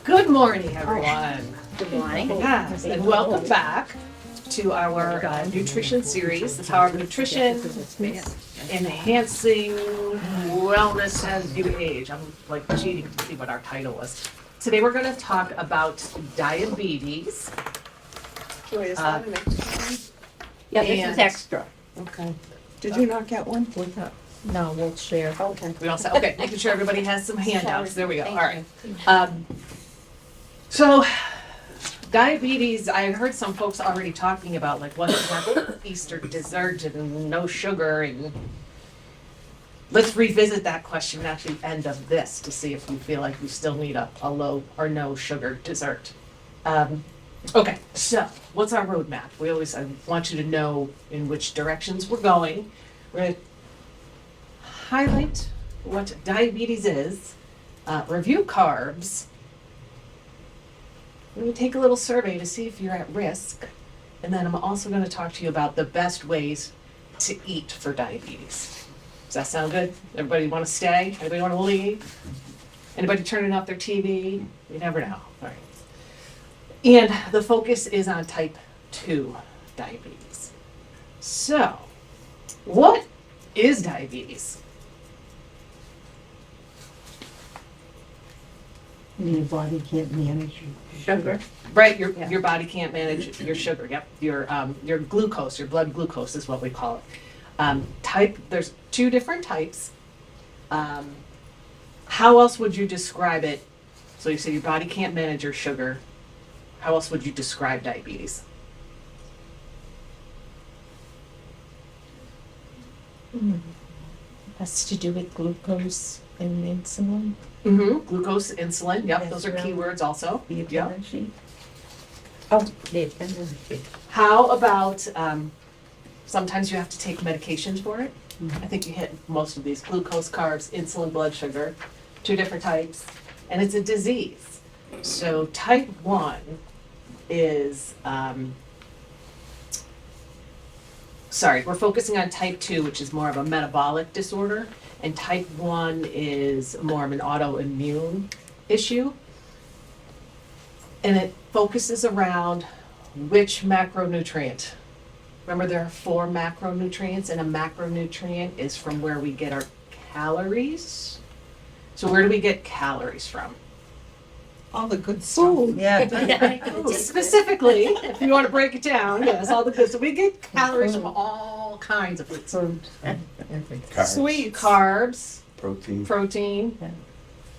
Good morning, everyone. Good morning. Yes, and welcome back to our nutrition series, the Power of Nutrition, Enhancing Wellness as You Age. I'm like cheating to see what our title was. Today we're going to talk about diabetes. Joy, is that an extra? Yeah, this And- is extra. Okay. Did you not get one? No, we'll share. Okay. We all said, okay, making sure everybody has some handouts. There we go. All right. Thank So, diabetes, I heard some folks already talking about like what's our Easter dessert and no sugar, and let's revisit that question at the end of this to see if you feel like you still need a low or no sugar dessert. Okay, so what's our roadmap? I want you to know in which directions we're going. We're going to highlight what diabetes is, review carbs. We're going to take a little survey to see if you're at risk. And then I'm also going to talk to you about the best ways to eat for diabetes. Does that sound good? Everybody want to stay? Anybody want to leave? Anybody turning off their TV? You never know. All right. And the focus is on type 2 diabetes. So, what is diabetes? Your body can't manage Sugar. Right, your body can't manage your sugar. Yep, your glucose, your blood glucose is what we call it. There's two different types. How else would you describe it? So you say your body can't manage your sugar. How else would you describe diabetes? Has to do with glucose and insulin. Mm-hmm. Glucose, insulin. Yep, Yes, those are yeah. keywords also. The Yep. energy. Oh, the energy. How about sometimes you have to take medications for it? I think you hit most of these: glucose, carbs, insulin, blood sugar. Two different types, and it's a disease. So type 1 is we're focusing on type 2, which is more of a metabolic disorder, and type 1 is more of an autoimmune issue. And it focuses around which macronutrient. Remember, there are 4 macronutrients, and a macronutrient is from where we get our calories. So where do we get calories from? All the good stuff. Yeah. Specifically, if you want to break it down, yes, all the good. So we get calories from all kinds of foods. Carbs, Sweets. Carbs, protein, protein,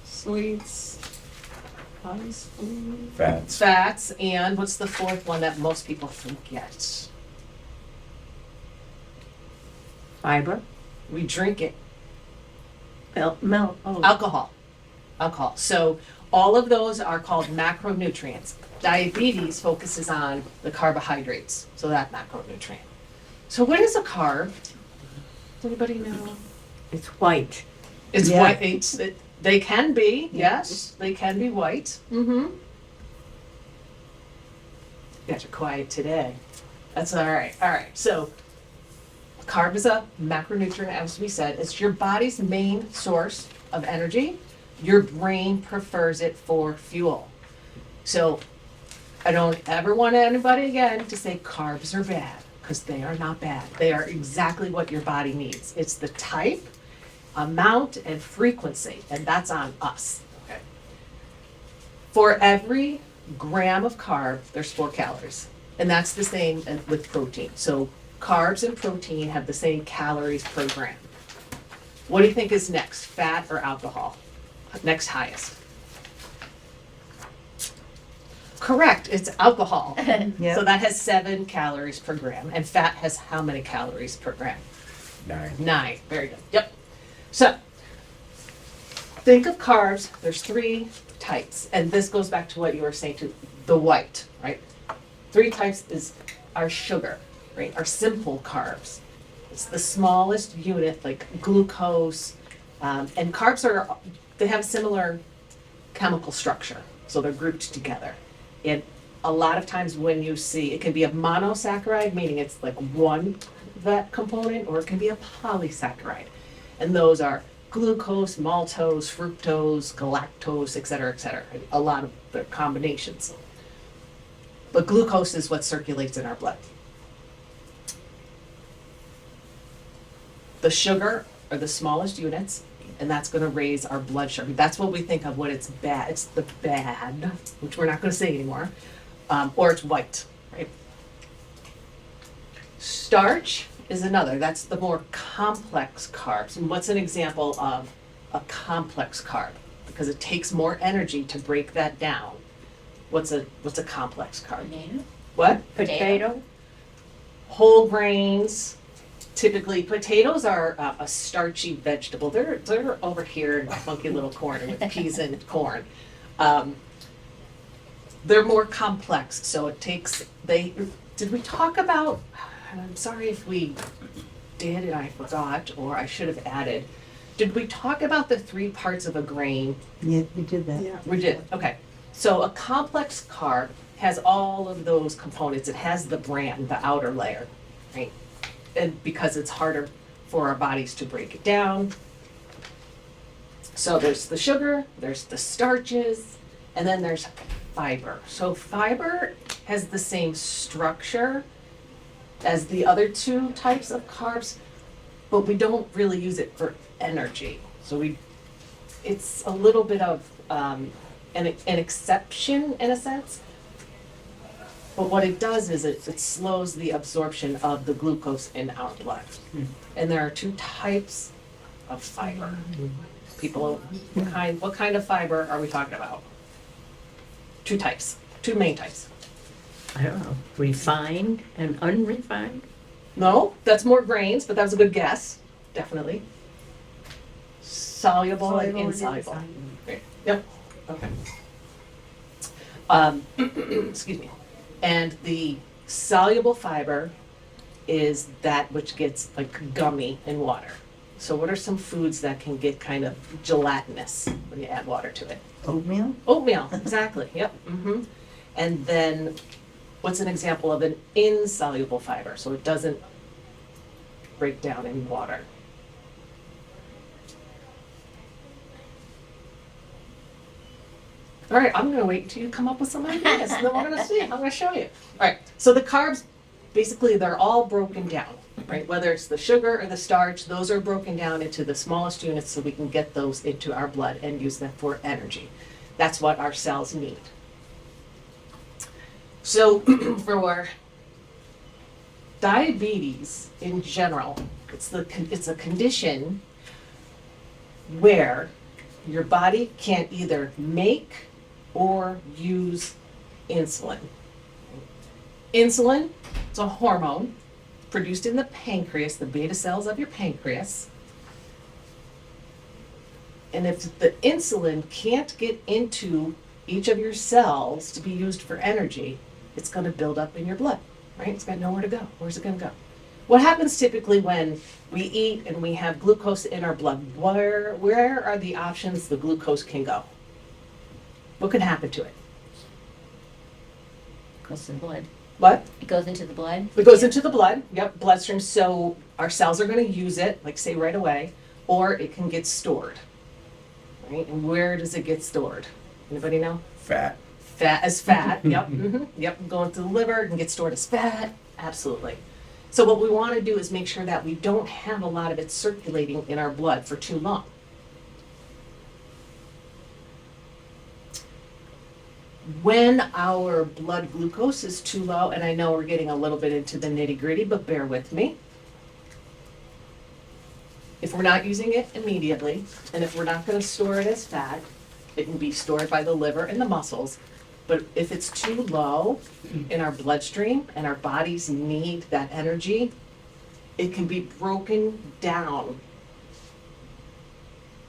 Sweets. fats. fats, and what's the fourth one that most people forget? Fiber. We drink it. Milk. Oh. Alcohol. Alcohol. So all of those are called macronutrients. Diabetes focuses on the carbohydrates, so that macronutrient. So what is a carb? Does anybody know? It's white. It's Yeah. white. They can be, yes, they can be white. Mm-hmm. You guys are quiet today. That's all right. All right. So carb is a macronutrient, as we said. It's your body's main source of energy. Your brain prefers it for fuel. So I don't ever want anybody again to say carbs are bad, because they are not bad. They are exactly what your body needs. It's the type, amount, and frequency, and that's on us. Okay. For every gram of carb, there's 4 calories, and that's the same with protein. So carbs and protein have the same calories per gram. What do you think is next, fat or alcohol? Next highest. Correct, it's alcohol. Yeah. So that has 7 calories per gram, and fat has how many calories per gram? 9. 9, very good, yep. So, think of carbs, there's 3 types, and this goes back to what you were saying to the white, right? 3 types is our sugar, right, our simple carbs. It's the smallest unit, like glucose, and carbs they have similar chemical structure, so they're grouped together. And a lot of times when you see, it can be a monosaccharide, meaning it's like one that component, or it can be a polysaccharide. And those are glucose, maltose, fructose, galactose, et cetera, a lot of the combinations. But glucose is what circulates in our blood. The sugar are the smallest units, and that's gonna raise our blood sugar. That's what we think of when it's bad. It's the bad, which we're not gonna say anymore, or it's white, right? Starch is another. That's the more complex carbs. And what's an example of a complex carb? Because it takes more energy to break that down. What's a complex carb? Banana. What? Potato. Whole grains. Typically, potatoes are a starchy vegetable. They're over here in a funky little corner with peas and corn. They're more complex, so it takes. Did we talk about? I'm sorry if we did and I forgot, or I should have added. Did we talk about the 3 parts of a grain? Yeah, we did that. Yeah. We did, okay. So a complex carb has all of those components. It has the bran, the outer layer, right? And because it's harder for our bodies to break it down. So there's the sugar, there's the starches, and then there's fiber. So fiber has the same structure as the other 2 types of carbs, but we don't really use it for energy. So it's a little bit of an exception in a sense. But what it does is it slows the absorption of the glucose in our blood. And there are 2 types of fiber. People, what kind of fiber are we talking about? 2 types, 2 main types. I don't know. Refined and unrefined. No, that's more grains, but that was a good guess, definitely. Soluble and insoluble. Great. Yep, okay. Excuse me. And the soluble fiber is that which gets like gummy in water. So what are some foods that can get kind of gelatinous when you add water to it? Oatmeal? Oatmeal, exactly, yep. And then, what's an example of an insoluble fiber? So it doesn't break down in water. All right, I'm gonna wait until you come up with some ideas, and then we're gonna see, I'm gonna show you. All right, so the carbs, basically, they're all broken down, right? Whether it's the sugar or the starch, those are broken down into the smallest units so we can get those into our blood and use them for energy. That's what our cells need. So for diabetes in general, it's a condition where your body can't either make or use insulin. Insulin is a hormone produced in the pancreas, the beta cells of your pancreas. And if the insulin can't get into each of your cells to be used for energy, it's going to build up in your blood, right? It's got nowhere to go. Where's it going to go? What happens typically when we eat and we have glucose in our blood? Where are the options the glucose can go? What could happen to it? Goes to the blood. What? It goes into the blood. It goes into the blood, yep, bloodstream, so our cells are gonna use it, like say right away, or it can get stored. Right, and where does it get stored? Anybody know? Fat. Fat as fat, yep, yep, going to the liver and get stored as fat, absolutely. So what we wanna do is make sure that we don't have a lot of it circulating in our blood for too long. When our blood glucose is too low, and I know we're getting a little bit into the nitty-gritty, but bear with me. If we're not using it immediately, and if we're not gonna store it as fat, it can be stored by the liver and the muscles. But if it's too low in our bloodstream and our bodies need that energy, it can be broken down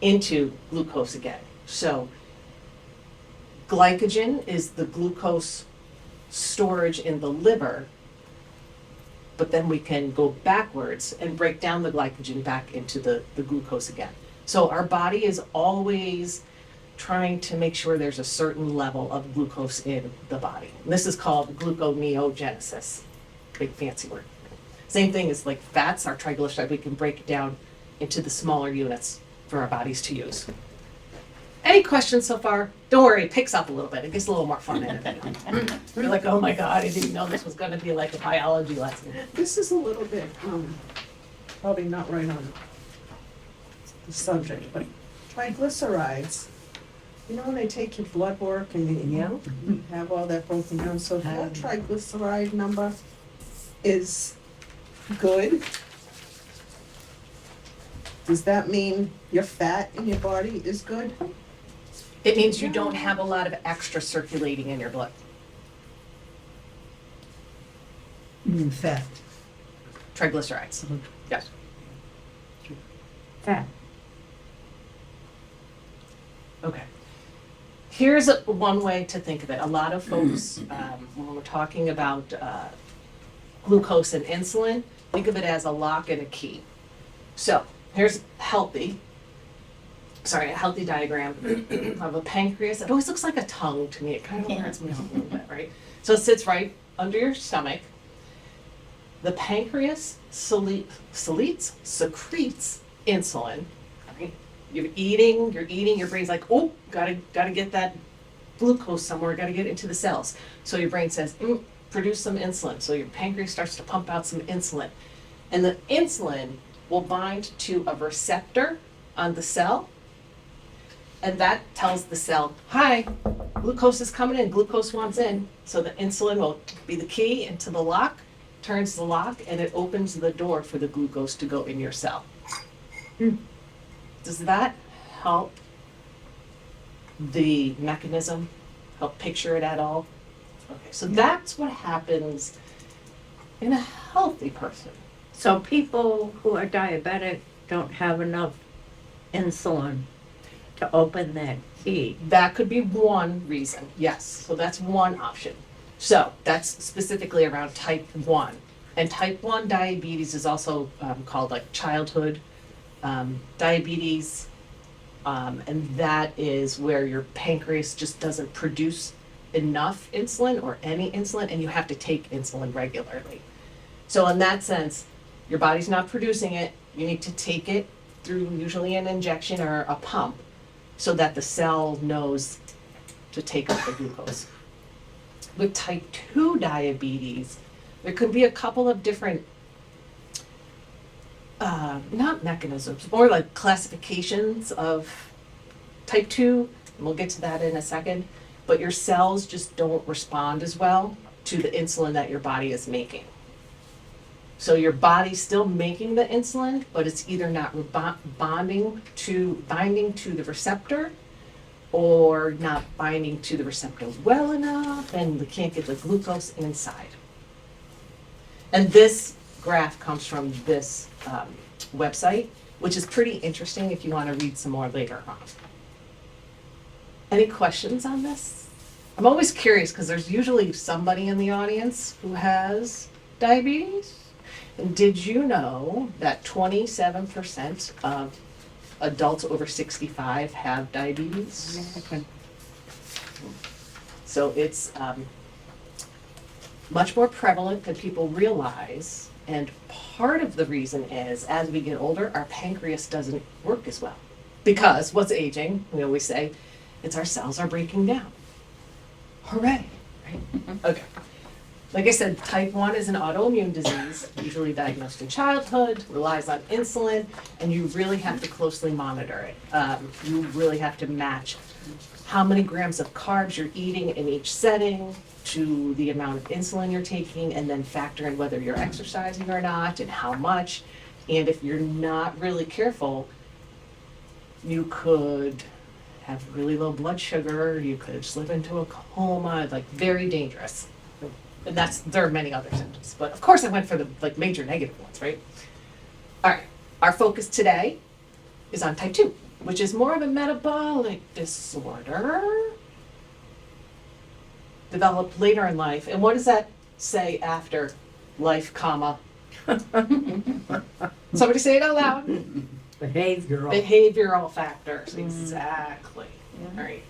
into glucose again. So glycogen is the glucose storage in the liver, but then we can go backwards and break down the glycogen back into the glucose again. So our body is always trying to make sure there's a certain level of glucose in the body. And this is called gluconeogenesis, big fancy word. Same thing as like fats, our triglycerides, we can break it down into the smaller units for our bodies to use. Any questions so far? Don't worry, it picks up a little bit. It gets a little more fun in it. You're like, oh my God, I didn't know this was gonna be like a biology lesson. This is a little bit, probably not right on the subject, but triglycerides. You know when they take your blood work and you have all that broken down, so if your triglyceride number is good, does that mean your fat in your body is good? It means you don't have a lot of extra circulating in your blood. Fat. Triglycerides. Yes. Fat. Okay. Here's one way to think of it. A lot of folks, when we're talking about glucose and insulin, think of it as a lock and a key. So here's a healthy diagram of a pancreas. It always looks like a tongue to me. It kind of wears me out a little bit, right? So it sits right under your stomach. The pancreas secretes insulin. Right? You're eating, your brain's like, oh, gotta get that glucose somewhere, gotta get it into the cells. So your brain says, produce some insulin. So your pancreas starts to pump out some insulin. And the insulin will bind to a receptor on the cell. And that tells the cell, hi, glucose is coming in, glucose wants in. So the insulin will be the key into the lock, turns the lock, and it opens the door for the glucose to go in your cell. Does that help the mechanism, help picture it at all? Okay, so that's what happens in a healthy person. So people who are diabetic don't have enough insulin to open that key. That could be one reason, yes. So that's one option. So that's specifically around type 1. And type 1 diabetes is also called like childhood diabetes. And that is where your pancreas just doesn't produce enough insulin or any insulin, and you have to take insulin regularly. So in that sense, your body's not producing it. You need to take it through usually an injection or a pump so that the cell knows to take up the glucose. With type 2 diabetes, there could be a couple of different, not mechanisms, more like classifications of type 2, and we'll get to that in a second, but your cells just don't respond as well to the insulin that your body is making. So your body's still making the insulin, but it's either not binding to the receptor or not binding to the receptor well enough, and we can't get the glucose inside. And this graph comes from this website, which is pretty interesting if you want to read some more later on. Any questions on this? I'm always curious because there's usually somebody in the audience who has diabetes. And did you know that 27% of adults over 65 have diabetes? So it's much more prevalent than people realize. And part of the reason is, as we get older, our pancreas doesn't work as well. Because what's aging? We always say, it's our cells are breaking down. Hooray, right? Okay. Like I said, type 1 is an autoimmune disease, usually diagnosed in childhood, relies on insulin, and you really have to closely monitor it. You really have to match how many grams of carbs you're eating in each setting to the amount of insulin you're taking, and then factor in whether you're exercising or not and how much. And if you're not really careful, you could have really low blood sugar, you could slip into a coma, like very dangerous. And there are many other symptoms, but of course I went for the major negative ones, right? All right, our focus today is on type 2, which is more of a metabolic disorder developed later in life. And what does that say after life, comma? Somebody say it out loud. Behavioral factors, exactly. All right,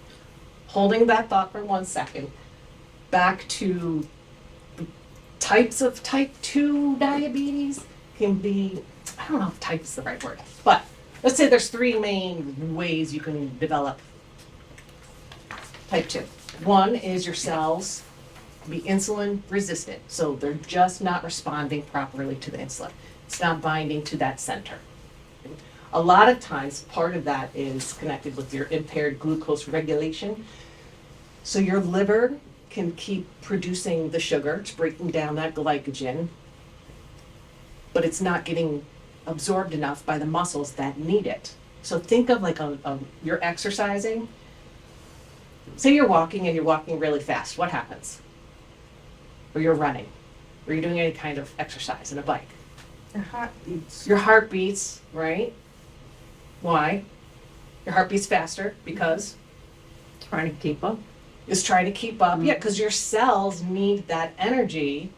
holding that thought for 1 second, back to types of type 2 diabetes can be, I don't know if type is the right word, but let's say there's three main ways you can develop type 2. One is your cells be insulin resistant, so they're just not responding properly to the insulin. It's not binding to that center. A lot of times, part of that is connected with your impaired glucose regulation. So your liver can keep producing the sugar, it's breaking down that glycogen, but it's not getting absorbed enough by the muscles that need it. So think of like you're exercising. Say you're walking and you're walking really fast. What happens? Or you're running, or you're doing any kind of exercise in a bike. Your heart beats. Your heart beats, right? Why? Your heart beats faster because Trying to keep up. it's trying to keep up. Yeah, because your cells need that energy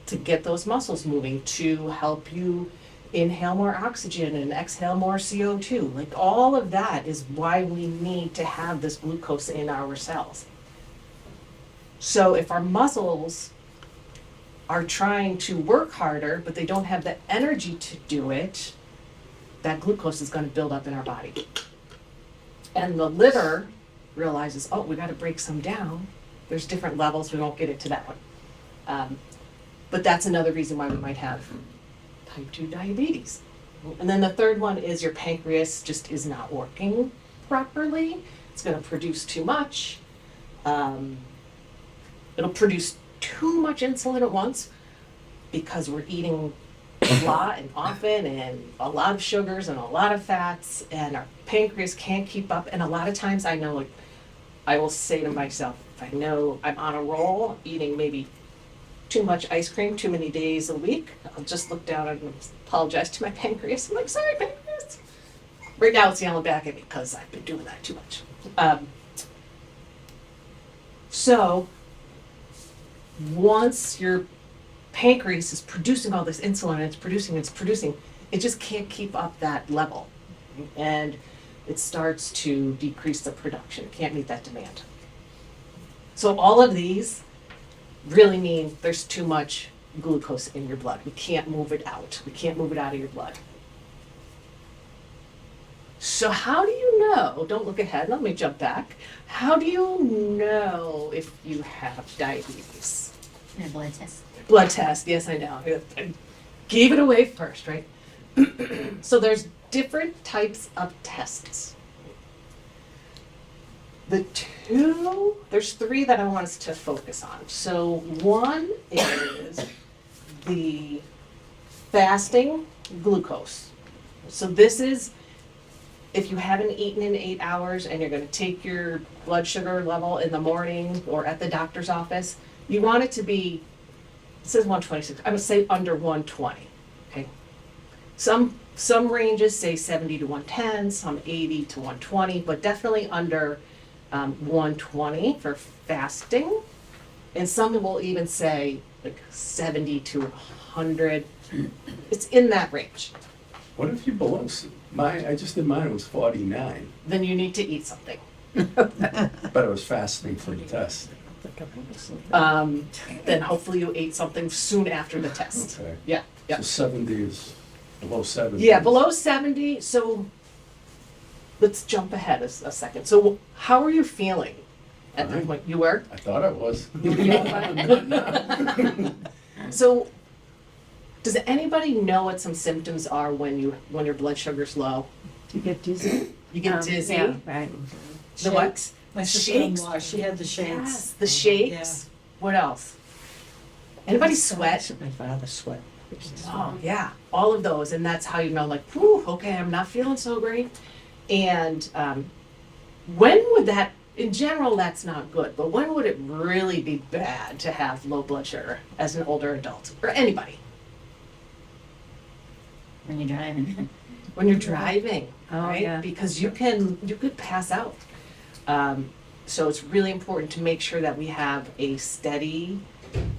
to get those muscles moving, to help you inhale more oxygen and exhale more CO2. Like all of that is why we need to have this glucose in our cells. So if our muscles are trying to work harder, but they don't have the energy to do it, that glucose is going to build up in our body. And the liver realizes, oh, we got to break some down. There's different levels. We won't get into that one. But that's another reason why we might have type 2 diabetes. And then the third one is your pancreas just is not working properly. It's going to produce too much. It'll produce too much insulin at once because we're eating a lot and often and a lot of sugars and a lot of fats, and our pancreas can't keep up. And a lot of times I know, like, I will say to myself, if I know I'm on a roll, eating maybe too much ice cream too many days a week, I'll just look down and apologize to my pancreas. I'm like, sorry, pancreas. Right now it's yelling back at me because I've been doing that too much. So once your pancreas is producing all this insulin, it's producing, it just can't keep up that level. And it starts to decrease the production, it can't meet that demand. So all of these really mean there's too much glucose in your blood. We can't move it out. We can't move it out of your blood. So how do you know, don't look ahead, let me jump back. How do you know if you have diabetes? And a blood test. Blood test, yes, I know. I gave it away first, right? So different types of tests. There's three that I want us to focus on. So one is the fasting glucose. So this is if you haven't eaten in 8 hours and you're going to take your blood sugar level in the morning or at the doctor's office, you want it to be, it says 126, I would say under 120, okay? Some ranges say 70 to 110, some 80 to 120, but definitely under 120 for fasting. And some will even say like 70 to 100. It's in that range. What if you below, I just did mine, it was 49, Then you need to eat something. but I was fasting for the test. Then hopefully you ate something soon after the test. Okay. Yeah, yeah. So 70 is, below 70. Yeah, below 70, so let's jump ahead a second. So how are you feeling at that Fine. point? You were? I thought I was. So does anybody know what some symptoms are when your blood sugar's low? To get dizzy. You get dizzy? Yeah, right. The what? My Shakes? sister-in-law, she had the shakes. Yes, the shakes. What else? Anybody sweat? My father sweat. Oh, yeah, all of those, and that's how you know, like, whew, okay, I'm not feeling so great. And when would that, in general, that's not good, but when would it really be bad to have low blood sugar as an older adult, or anybody? When you're driving. When you're driving, Oh, right? yeah. Because you could pass out. So it's really important to make sure that we have a steady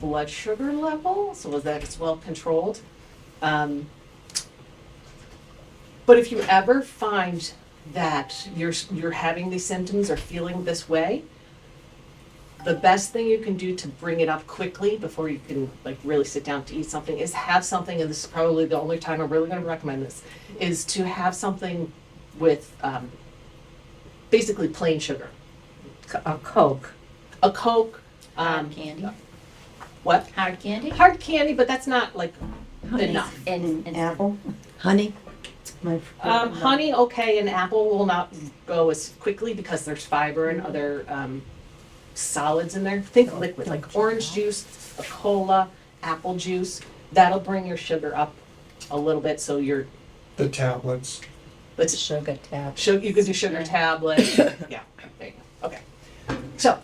blood sugar level, so that it's well controlled. But if you ever find that you're having these symptoms or feeling this way, the best thing you can do to bring it up quickly before you can like really sit down to eat something is have something, and this is probably the only time I'm really going to recommend this, is to have something with basically plain sugar. A Coke. A Coke, Hard candy. what? Hard candy? Hard candy, but that's not like enough. And Apple, honey. My Honey, okay, and apple will not go as quickly because there's fiber and other solids in there. Think liquid, like orange juice, a cola, apple juice. That'll bring your sugar up a little bit, so you're, The tablets. let's, Sugar tab. you could do sugar tablets, yeah, there you go, okay. So,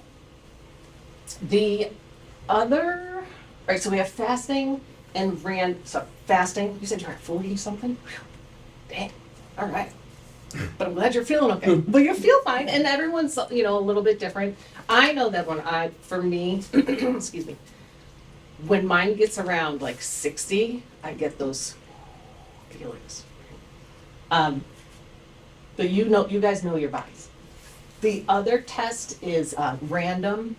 the other, right, so we have fasting and fasting, you said you're at 40 something? Whew. Dang, all right. But I'm glad you're feeling okay. But you feel fine, and everyone's, a little bit different. I know that for me, excuse me, when mine gets around like 60, I get those feelings. But you guys know your bodies. The other test is a random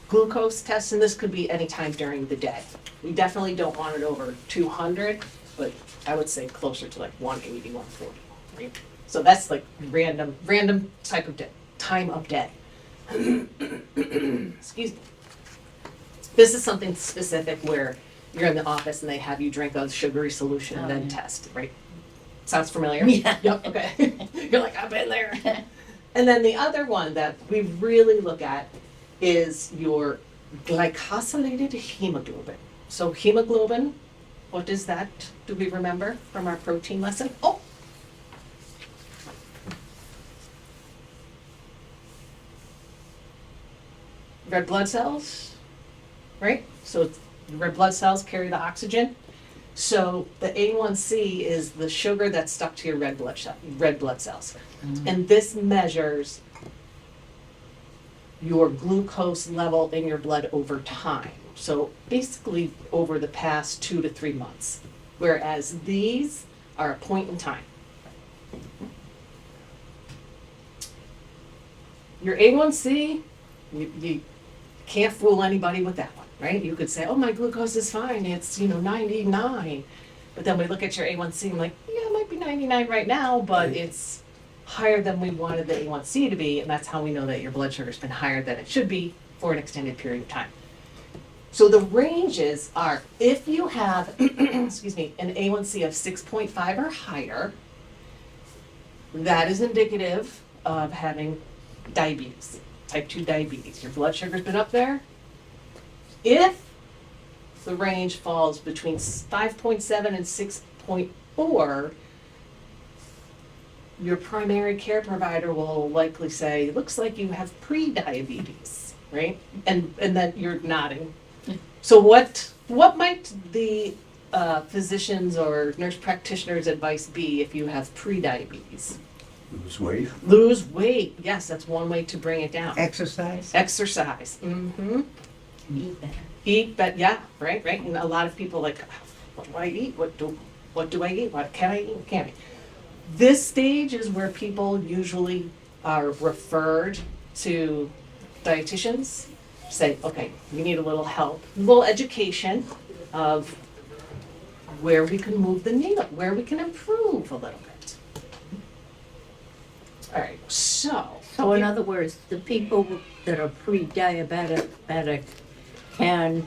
glucose test, and this could be any time during the day. We definitely don't want it over 200, but I would say closer to like 180, 140, right? So that's like random type of time of day. Excuse me. This is something specific where you're in the office and they have you drink a sugary solution and then test, right? Sounds familiar? Yeah. Yep, okay. You're like, I've been there. And then the other one that we really look at is your glycosylated hemoglobin. So hemoglobin, what is that? Do we remember from our protein lesson? Oh! Red blood cells, right? So red blood cells carry the oxygen. So the A1C is the sugar that's stuck to your red blood cells. And this measures your glucose level in your blood over time. So basically over the past 2 to 3 months. Whereas these are a point in time. Your A1C, you can't fool anybody with that one, right? You could say, oh, my glucose is fine, it's 99. But then we look at your A1C and like, yeah, it might be 99 right now, but it's higher than we wanted the A1C to be, and that's how we know that your blood sugar's been higher than it should be for an extended period of time. So the ranges are, if you have, excuse me, an A1C of 6.5 or higher, that is indicative of having diabetes, type 2 diabetes. Your blood sugar's been up there. If the range falls between 5.7 and 6.4, your primary care provider will likely say, looks like you have pre-diabetes, right? And then you're nodding. So what might the physician's or nurse practitioner's advice be if you have pre-diabetes? Lose weight. Lose weight. Yes, that's one way to bring it down. Exercise. Exercise. Mm-hmm. eat better. Eat, but yeah, right. And a lot of people like, what do I eat? What do I eat? What can I eat? What can't I? This stage is where people usually are referred to dietitians. Say, okay, we need a little help, a little education of where we can move the needle, where we can improve a little bit. All right, so. So in other words, the people that are pre-diabetic can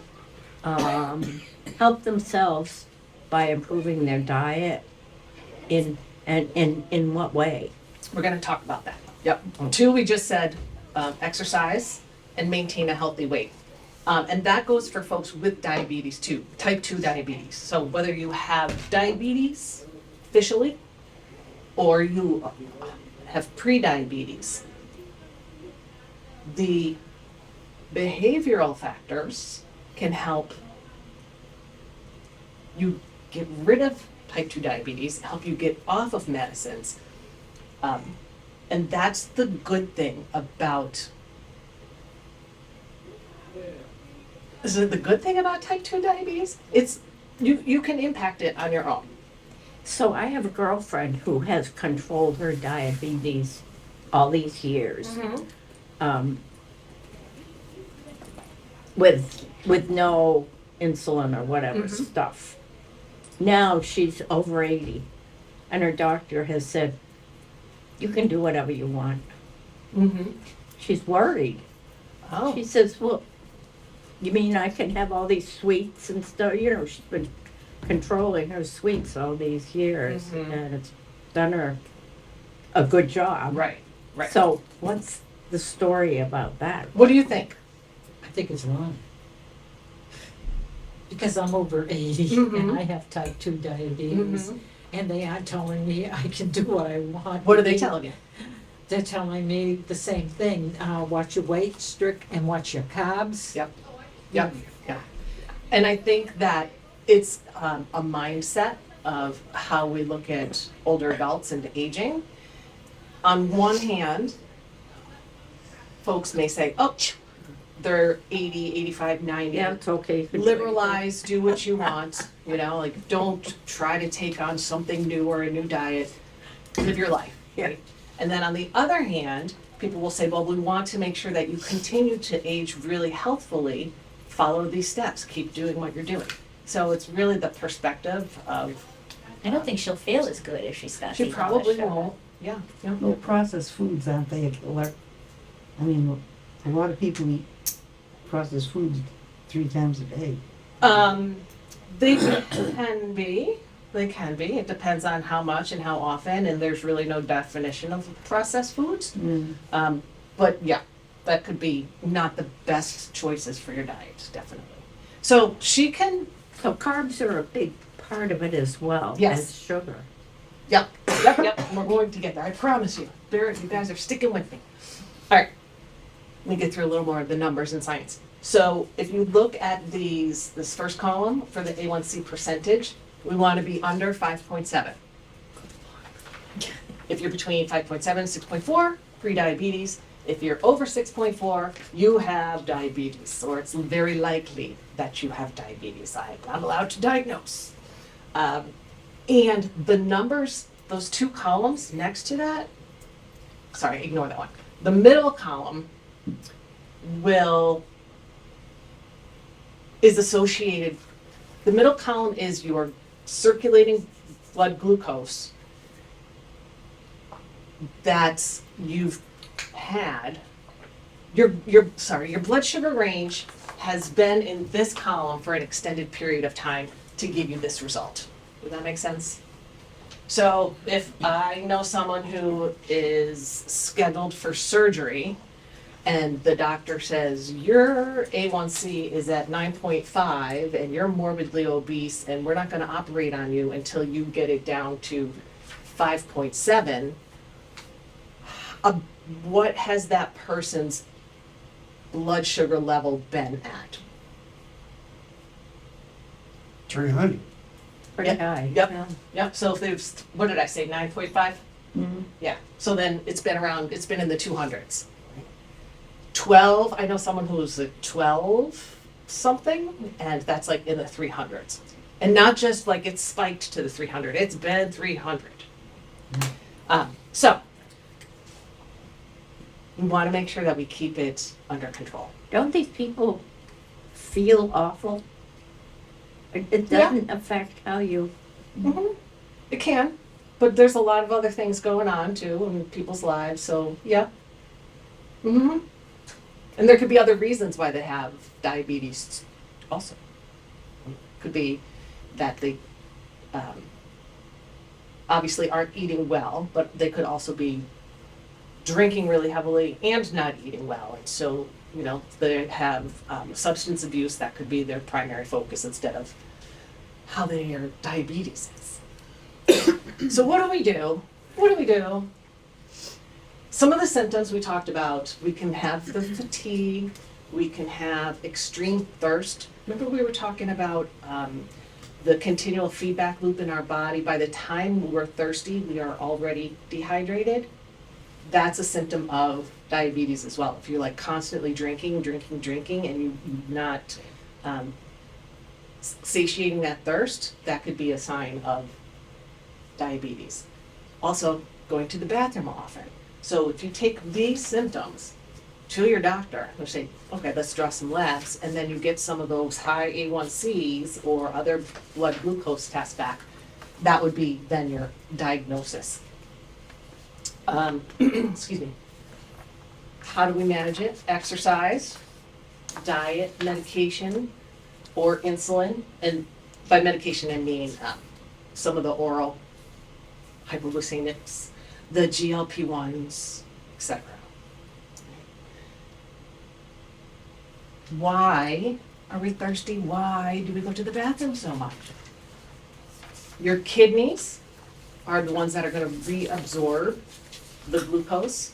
help themselves by improving their diet in what way? We're gonna talk about that. Yep. 2, we just said, exercise and maintain a healthy weight. And that goes for folks with diabetes too, type 2 diabetes. So whether you have diabetes officially or you have pre-diabetes, the behavioral factors can help you get rid of type 2 diabetes, help you get off of medicines. And that's the good thing about, is it the good thing about type 2 diabetes? It's, you can impact it on your own. So I have a girlfriend who has controlled her diabetes all these years. With no insulin or whatever stuff. Now she's over 80, and her doctor has said, You can do whatever you want. Mm-hmm. She's worried. Oh, She says, well, you mean I can have all these sweets and stuff? You know, she's been controlling her sweets all these years, Mhm. and it's done her a good job. right, right. So what's the story about that? What do you think? I think it's wrong. Because I'm over 80 Mhm. and I have type 2 diabetes. Mhm. And they are telling me I can do what I want. What are they telling you? They're telling me the same thing. Watch your weight, strict, and watch your carbs. Yep. Yep. Yeah. And I think that it's a mindset of how we look at older adults and aging. On one hand, folks may say, oh, they're 80, 85, 90. Yeah, it's okay. You can do anything. Liberalize, do what you want, you know, like don't try to take on something new or a new diet. Live your life, right? And then on the other hand, people will say, well, we want to make sure that you continue to age really healthfully. Follow these steps, keep doing what you're doing. So it's really the perspective of, I don't think she'll feel as good if she stops she eating all that probably sugar. won't, yeah, yeah. Well, processed foods, aren't they a killer? I mean, a lot of people eat processed foods 3 times a day. They can be, it depends on how much and how often, and there's really no definition of processed foods. But yeah, that could be not the best choices for your diet, definitely. So she can, So carbs are a big part of it as well Yes. as sugar. yep, we're going to get there, I promise you. Barrett, you guys are sticking with me. All right, let me get through a little more of the numbers and science. So if you look at this first column for the A1C percentage, we want to be under 5.7. If you're between 5.7 and 6.4, pre-diabetes. If you're over 6.4, you have diabetes, or it's very likely that you have diabetes. I'm not allowed to diagnose. And the numbers, those two columns next to that, sorry, ignore that one. The middle column is associated, the middle column is your circulating blood glucose that you've had. Your blood sugar range has been in this column for an extended period of time to give you this result. Does that make sense? So if I know someone who is scheduled for surgery and the doctor says, your A1C is at 9.5 and you're morbidly obese and we're not gonna operate on you until you get it down to 5.7, what has that person's blood sugar level been at? 300. Pretty Yep. high. Yep. Yeah. Yep, so if they've, what did I say, 9.5? Mhm. Yeah, so then it's been in the 200s. 12, I know someone who's a 12 something, and that's like in the 300s. And not just like it's spiked to the 300, it's been 300. So, we want to make sure that we keep it under control. Don't these people feel awful? It Yeah. doesn't affect how you. It can, but there's a lot of other things going on too in people's lives, so yeah. And there could be other reasons why they have diabetes also. Could be that they obviously aren't eating well, but they could also be drinking really heavily and not eating well. And so, you know, they have substance abuse that could be their primary focus instead of how their diabetes is. So what do we do? Some of the symptoms we talked about, we can have the fatigue, we can have extreme thirst. Remember we were talking about the continual feedback loop in our body. By the time we're thirsty, we are already dehydrated. That's a symptom of diabetes as well. If you're like constantly drinking, and you're not satiating that thirst, that could be a sign of diabetes. Also, going to the bathroom often. So if you take these symptoms to your doctor, they'll say, okay, let's draw some labs, and then you get some of those high A1Cs or other blood glucose tests back, that would be then your diagnosis. Excuse me. How do we manage it? Exercise, diet, medication, or insulin. And by medication, I mean some of the oral hypoglycemics, the GLP-1s, etc. Why are we thirsty? Why do we go to the bathroom so much? Your kidneys are the ones that are going to reabsorb the glucose,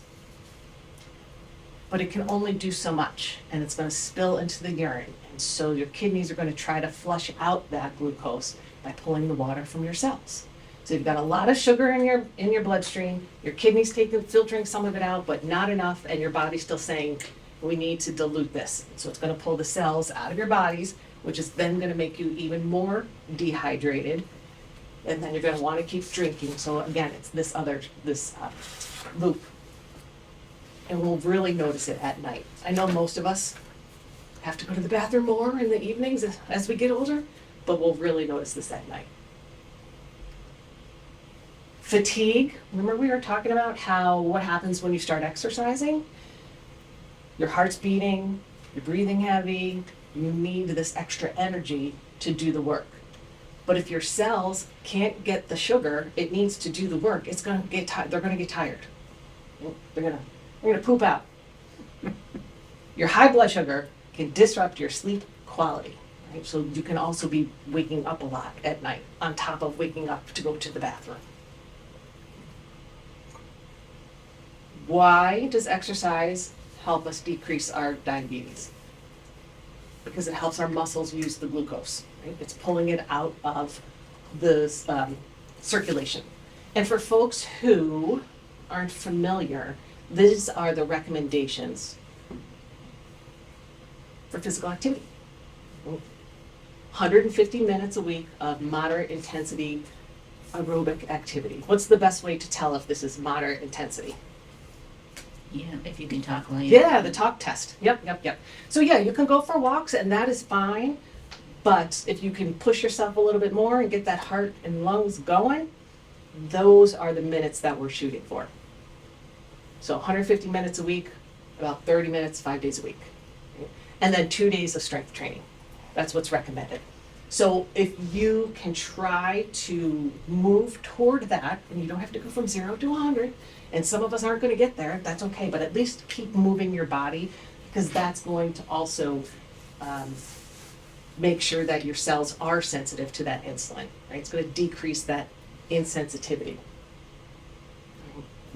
but it can only do so much, and it's going to spill into the urine. And so your kidneys are going to try to flush out that glucose by pulling the water from your cells. So you've got a lot of sugar in your bloodstream. Your kidneys filtering some of it out, but not enough, and your body's still saying, we need to dilute this. So it's going to pull the cells out of your bodies, which is then going to make you even more dehydrated, and then you're going to want to keep drinking. So again, it's this loop. And we'll really notice it at night. I know most of us have to go to the bathroom more in the evenings as we get older, but we'll really notice this at night. Fatigue. Remember we were talking about what happens when you start exercising? Your heart's beating, you're breathing heavy, you need this extra energy to do the work. But if your cells can't get the sugar it needs to do the work, it's going to get they're going to get tired. They're going to poop out. Your high blood sugar can disrupt your sleep quality, right? So you can also be waking up a lot at night on top of waking up to go to the bathroom. Why does exercise help us decrease our diabetes? Because it helps our muscles use the glucose, right? It's pulling it out of the circulation. And for folks who aren't familiar, these are the recommendations for physical activity. 150 minutes a week of moderate intensity aerobic activity. What's the best way to tell if this is moderate intensity? Yeah, if you can talk while you. Yeah, the talk test. Yep. So yeah, you can go for walks and that is fine. But if you can push yourself a little bit more and get that heart and lungs going, those are the minutes that we're shooting for. So 150 minutes a week, about 30 minutes, 5 days a week. And then 2 days of strength training. That's what's recommended. So if you can try to move toward that, and you don't have to go from 0 to 100, and some of us aren't going to get there, that's okay, but at least keep moving your body, because that's going to also make sure that your cells are sensitive to that insulin, right? It's going to decrease that insensitivity.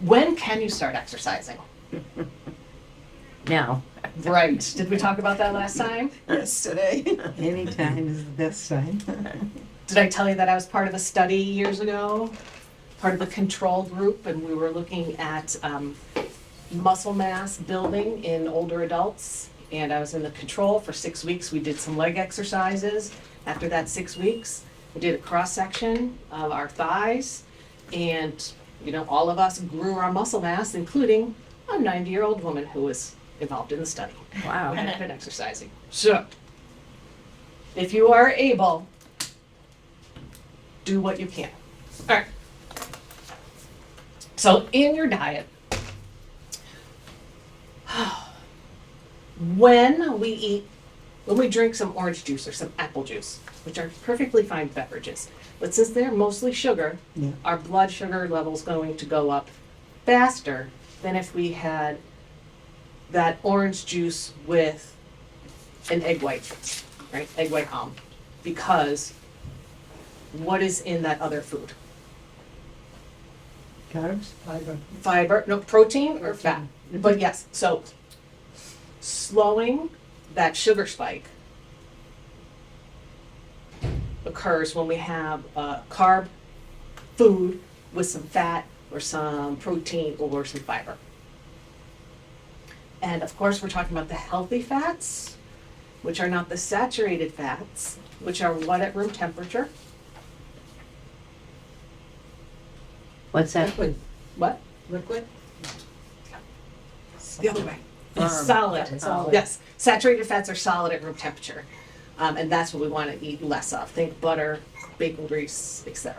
When can you start exercising? Now, Right. Did we talk about that last time? Yesterday. Anytime is the best time. Did I tell you that I was part of a study years ago? Part of a control group, and we were looking at muscle mass building in older adults. And I was in the control for 6 weeks. We did some leg exercises. After that 6 weeks, we did a cross section of our thighs, and all of us grew our muscle mass, including a 90-year-old woman who was involved in the study. wow. And had been exercising. So, if you are able, do what you can. All right. So, in your diet, when we drink some orange juice or some apple juice, which are perfectly fine beverages, but since they're mostly sugar, Yeah. our blood sugar level's going to go up faster than if we had that orange juice with an egg white, right? Egg white almond. Because what is in that other food? Carbs? Fiber, no, protein or fat. But yes, so slowing that sugar spike occurs when we have carb food with some fat or some protein or some fiber. And of course, we're talking about the healthy fats, which are not the saturated fats, which are what at room temperature? What's that? Liquid, What? liquid? The other way. Firm. Solid. Solid. Yes, saturated fats are solid at room temperature. And that's what we want to eat less of. Think butter, bacon grease, etc.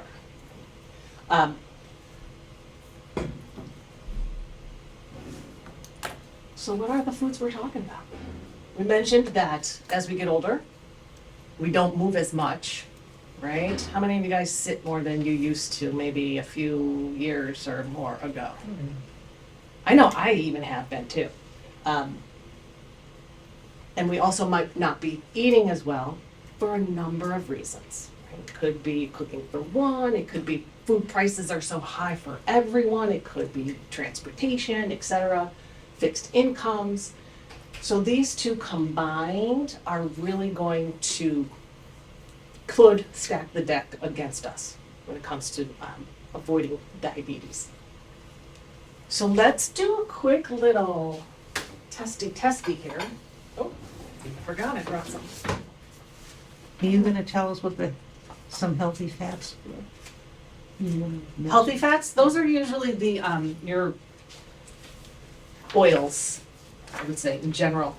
So what are the foods we're talking about? We mentioned that as we get older, we don't move as much, right? How many of you guys sit more than you used to maybe a few years or more ago? I know I even have been too. And we also might not be eating as well for a number of reasons. It could be cooking for one, it could be food prices are so high for everyone, it could be transportation, etc., fixed incomes. So these two combined are really going to, could stack the deck against us when it comes to avoiding diabetes. So let's do a quick little testy here. Oh, I forgot I brought some. Are you gonna tell us what some healthy fats? Healthy fats, those are usually the, your oils, I would say, in general.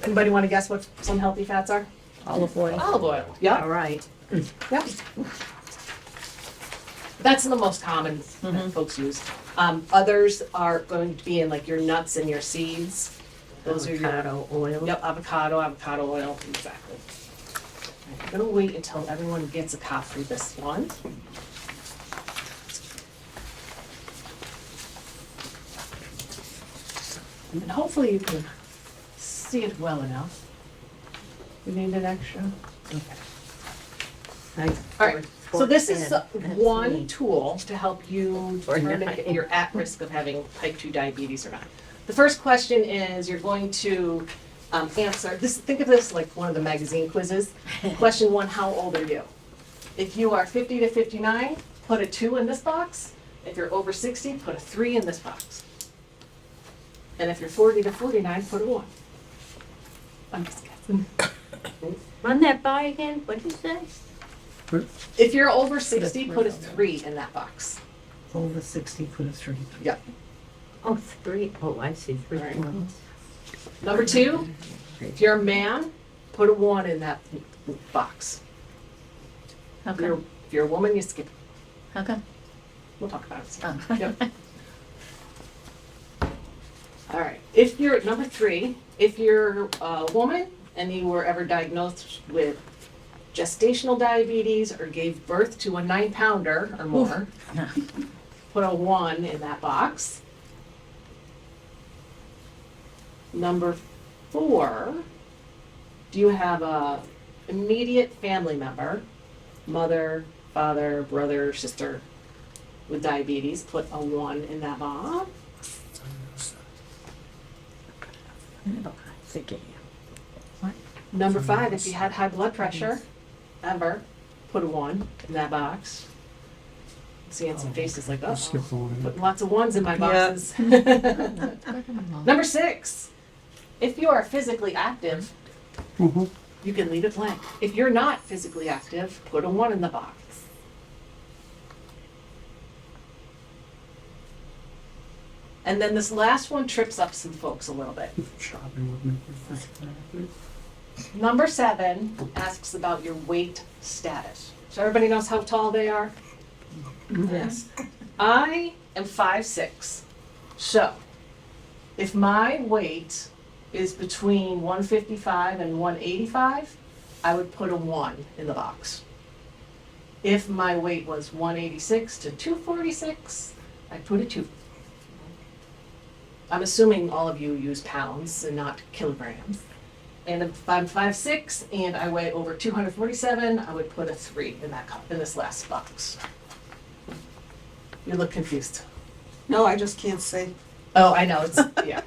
Anybody want to guess what some healthy fats are? Olive oil. Olive oil, All yeah, right. yep. That's the most common that folks use. Others are going to be in like your nuts and your seeds. Those are your, Avocado oil. yep, avocado oil, exactly. I'm gonna wait until everyone gets a copy of this one. And hopefully you can see it well enough. You need an extra? Okay. All right, so this is one tool to help you Or determine not. if you're at risk of having type 2 diabetes or not. The first question is, you're going to answer, this. Think of this like one of the magazine quizzes. Question 1, how old are you? If you are 50 to 59, put a 2 in this box. If you're over 60, put a 3 in this box. And if you're 40 to 49, put a 1. I'm just guessing. Run that by again, what'd you say? If you're over 60, put a 3 in that box. Over 60, put a 3. Yep. Oh, 3. Oh, I see, 3. All right. Number 2, if you're a man, put a 1 in that box. How If you're, come? if you're a woman, you skip it. How come? We'll talk about it. Oh. Yep. All right. If you're, number 3, if you're a woman and you were ever diagnosed with gestational diabetes or gave birth to a 9-pounder or more, put a 1 in that box. Number 4, do you have a immediate family member, mother, father, brother, sister with diabetes? Put a 1 in that box. Number 5, if you had high blood pressure, ever, put a 1 in that box. Seeing some faces like, oh, putting lots of 1s in my boxes. Number 6, if you are physically active, you can leave it blank. If you're not physically active, put a 1 in the box. And then this last one trips up some folks a little bit. Number 7 asks about your weight status. So everybody knows how tall they are? Yes. I am 5'6". So if my weight is between 155 and 185, I would put a 1 in the box. If my weight was 186 to 246, I'd put a 2. I'm assuming all of you use pounds and not kilograms. And if I'm 5'6" and I weigh over 247, I would put a 3 in that in this last box. You look confused. No, I just can't say. Oh, I know, it's, yeah.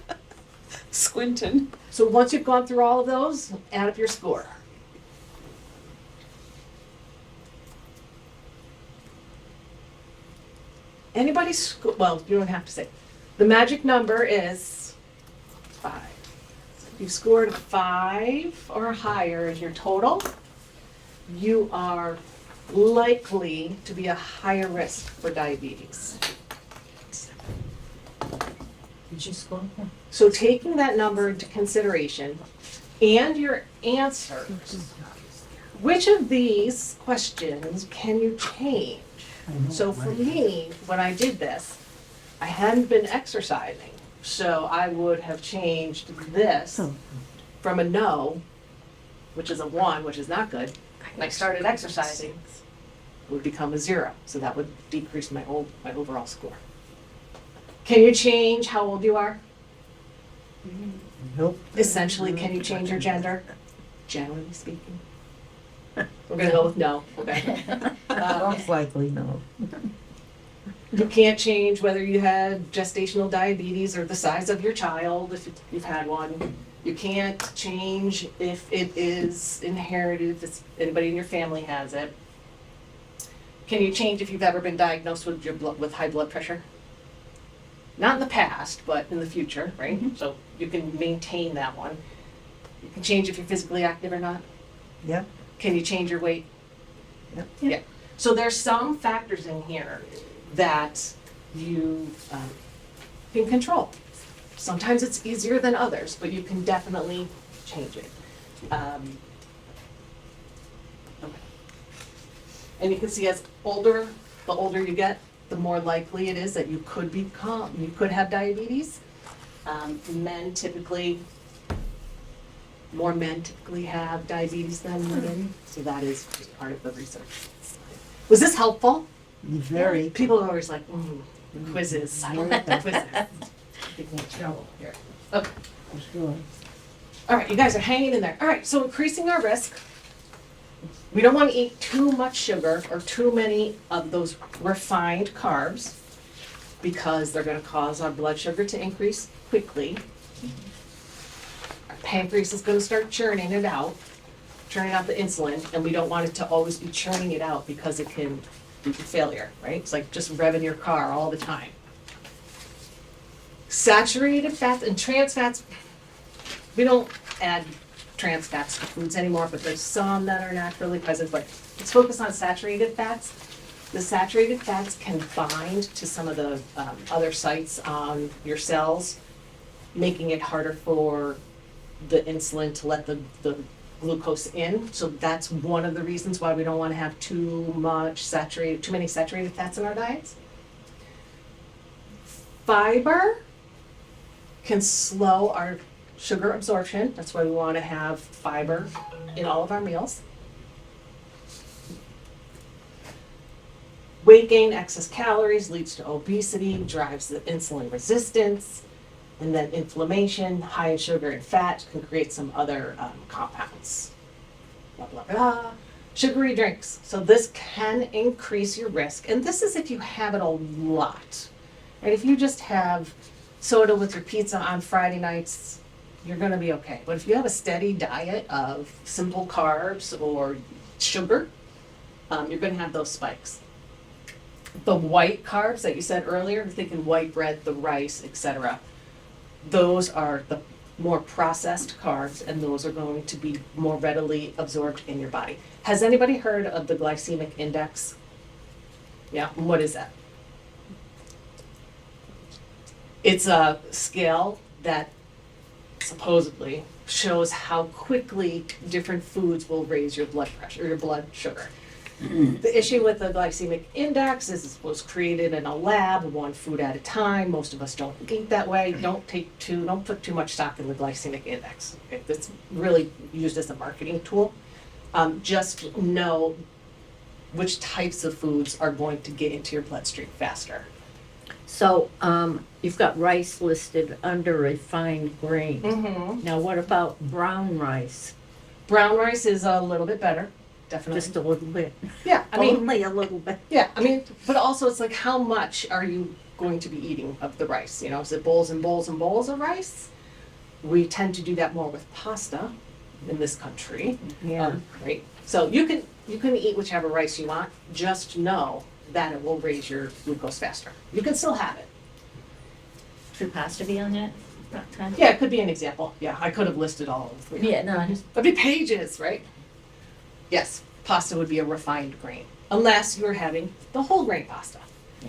Squinting. So once you've gone through all of those, add up your score. Anybody, well, you don't have to say. The magic number is 5. So if you scored 5 or higher as your total, you are likely to be a higher risk for diabetes. Did you score? So taking that number into consideration and your answers, which of these questions can you change? So for me, when I did this, I hadn't been exercising, so I would have changed this Oh. from a no, which is a 1, which is not good, and I started exercising, it would become a 0. So that would decrease my overall score. Can you change how old you are? Nope. Essentially, can you change your gender? Generally speaking. We're gonna go with no, okay? Most likely, no. You can't change whether you had gestational diabetes or the size of your child if you've had one. You can't change if it is inherited, if anybody in your family has it. Can you change if you've ever been diagnosed with with high blood pressure? Not in the past, but in the future, right? So you can maintain that one. You can change if you're physically active or not. Yep. Can you change your weight? Yep. Yeah. So there's some factors in here that you can control. Sometimes it's easier than others, but you can definitely change it. Okay. And you can see the older you get, the more likely it is that you could have diabetes. More men typically have diabetes than women, so that is just part of the research. Was this helpful? Very. People are always like, quizzes, silent quizzes. Get me in trouble here. Okay, For sure. all right, you guys are hanging in there. All right, so increasing our risk. We don't want to eat too much sugar or too many of those refined carbs because they're going to cause our blood sugar to increase quickly. Our pancreas is going to start churning out the insulin, and we don't want it to always be churning it out because it can lead to failure, right? It's like just revving your car all the time. Saturated fats and trans fats, we don't add trans fats to foods anymore, but there's some that are naturally present, but let's focus on saturated fats. The saturated fats can bind to some of the other sites on your cells, making it harder for the insulin to let the glucose in. So that's one of the reasons why we don't want to have too many saturated fats in our diets. Fiber can slow our sugar absorption. That's why we want to have fiber in all of our meals. Weight gain, excess calories leads to obesity, drives the insulin resistance, and then inflammation, high in sugar and fat can create some other compounds. Blah, blah, blah. Sugary drinks. So this can increase your risk. And this is if you have it a lot. And if you just have soda with your pizza on Friday nights, you're going to be okay. But if you have a steady diet of simple carbs or sugar, you're going to have those spikes. The white carbs that you said earlier, thinking white bread, the rice, etc., those are the more processed carbs, and those are going to be more readily absorbed in your body. Has anybody heard of the glycemic index? Yeah, what is that? It's a scale that supposedly shows how quickly different foods will raise your blood pressure, your blood sugar. The issue with the glycemic index is it was created in a lab, one food at a time. Most of us don't eat that way. Don't put too much stock in the glycemic index. Okay? It's really used as a marketing tool. Just know which types of foods are going to get into your bloodstream faster. So, you've got rice listed under refined grains. Mm-hmm. Now, what about brown rice? Brown rice is a little bit better, definitely. Just a little bit. Yeah, I mean, Only a little bit. yeah, I mean, but also it's like how much are you going to be eating of the rice? You know, is it bowls and bowls and bowls of rice? We tend to do that more with pasta in this country. Yeah. Right. So you can eat whichever rice you want. Just know that it will raise your glucose faster. You can still have it. Should pasta be on that? Time? Yeah, it could be an example. Yeah, I could have listed all of them. Yeah, no, I just, That'd be pages, right? Yes, pasta would be a refined grain, unless you're having the whole grain pasta,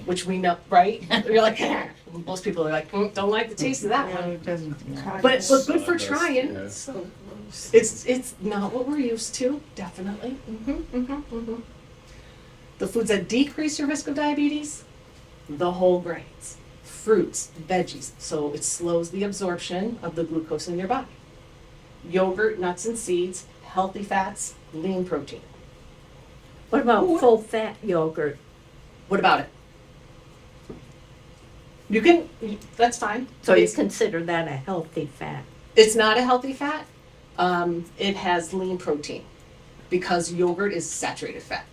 which we know, right? You're like, most people are like, don't like the taste of that Yeah, one. it doesn't. Yeah. But it's good for trying. Yeah. So gross. It's not what we're used to, definitely. The foods that decrease your risk of diabetes, the whole grains. fruits, veggies, so it slows the absorption of the glucose in your body. Yogurt, nuts and seeds, healthy fats, lean protein. What about full-fat yogurt? What about it? You can, that's fine. So you consider that a healthy fat? It's not a healthy fat. It has lean protein because yogurt is saturated fat.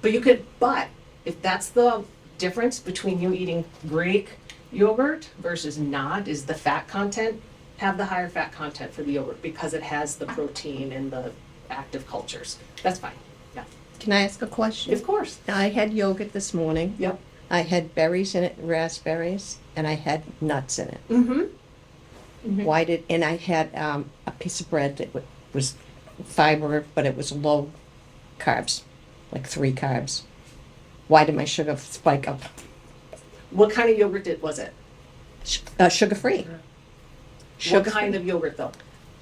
But if that's the difference between you eating Greek yogurt versus not, is the fat content, have the higher fat content for the yogurt because it has the protein and the active cultures. That's fine. Yeah. Can I ask a question? Of course. I had yogurt this morning. Yep. I had berries in it, raspberries, and I had nuts in it. Mm-hmm. And I had a piece of bread that was fiber, but it was low carbs, like 3 carbs. Why did my sugar spike up? What kind of yogurt was it? Sugar-free. What kind of yogurt though?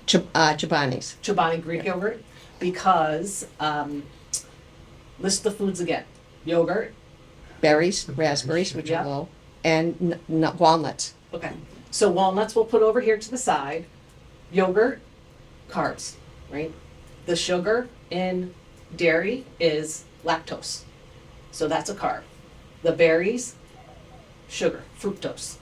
Chobani's. Chobani Greek yogurt? Because, list the foods again. Yogurt, Berries, raspberries, which Yeah. are low, and walnuts. okay. So walnuts we'll put over here to the side. Yogurt, carbs, right? The sugar in dairy is lactose. So that's a carb. The berries, sugar, fructose.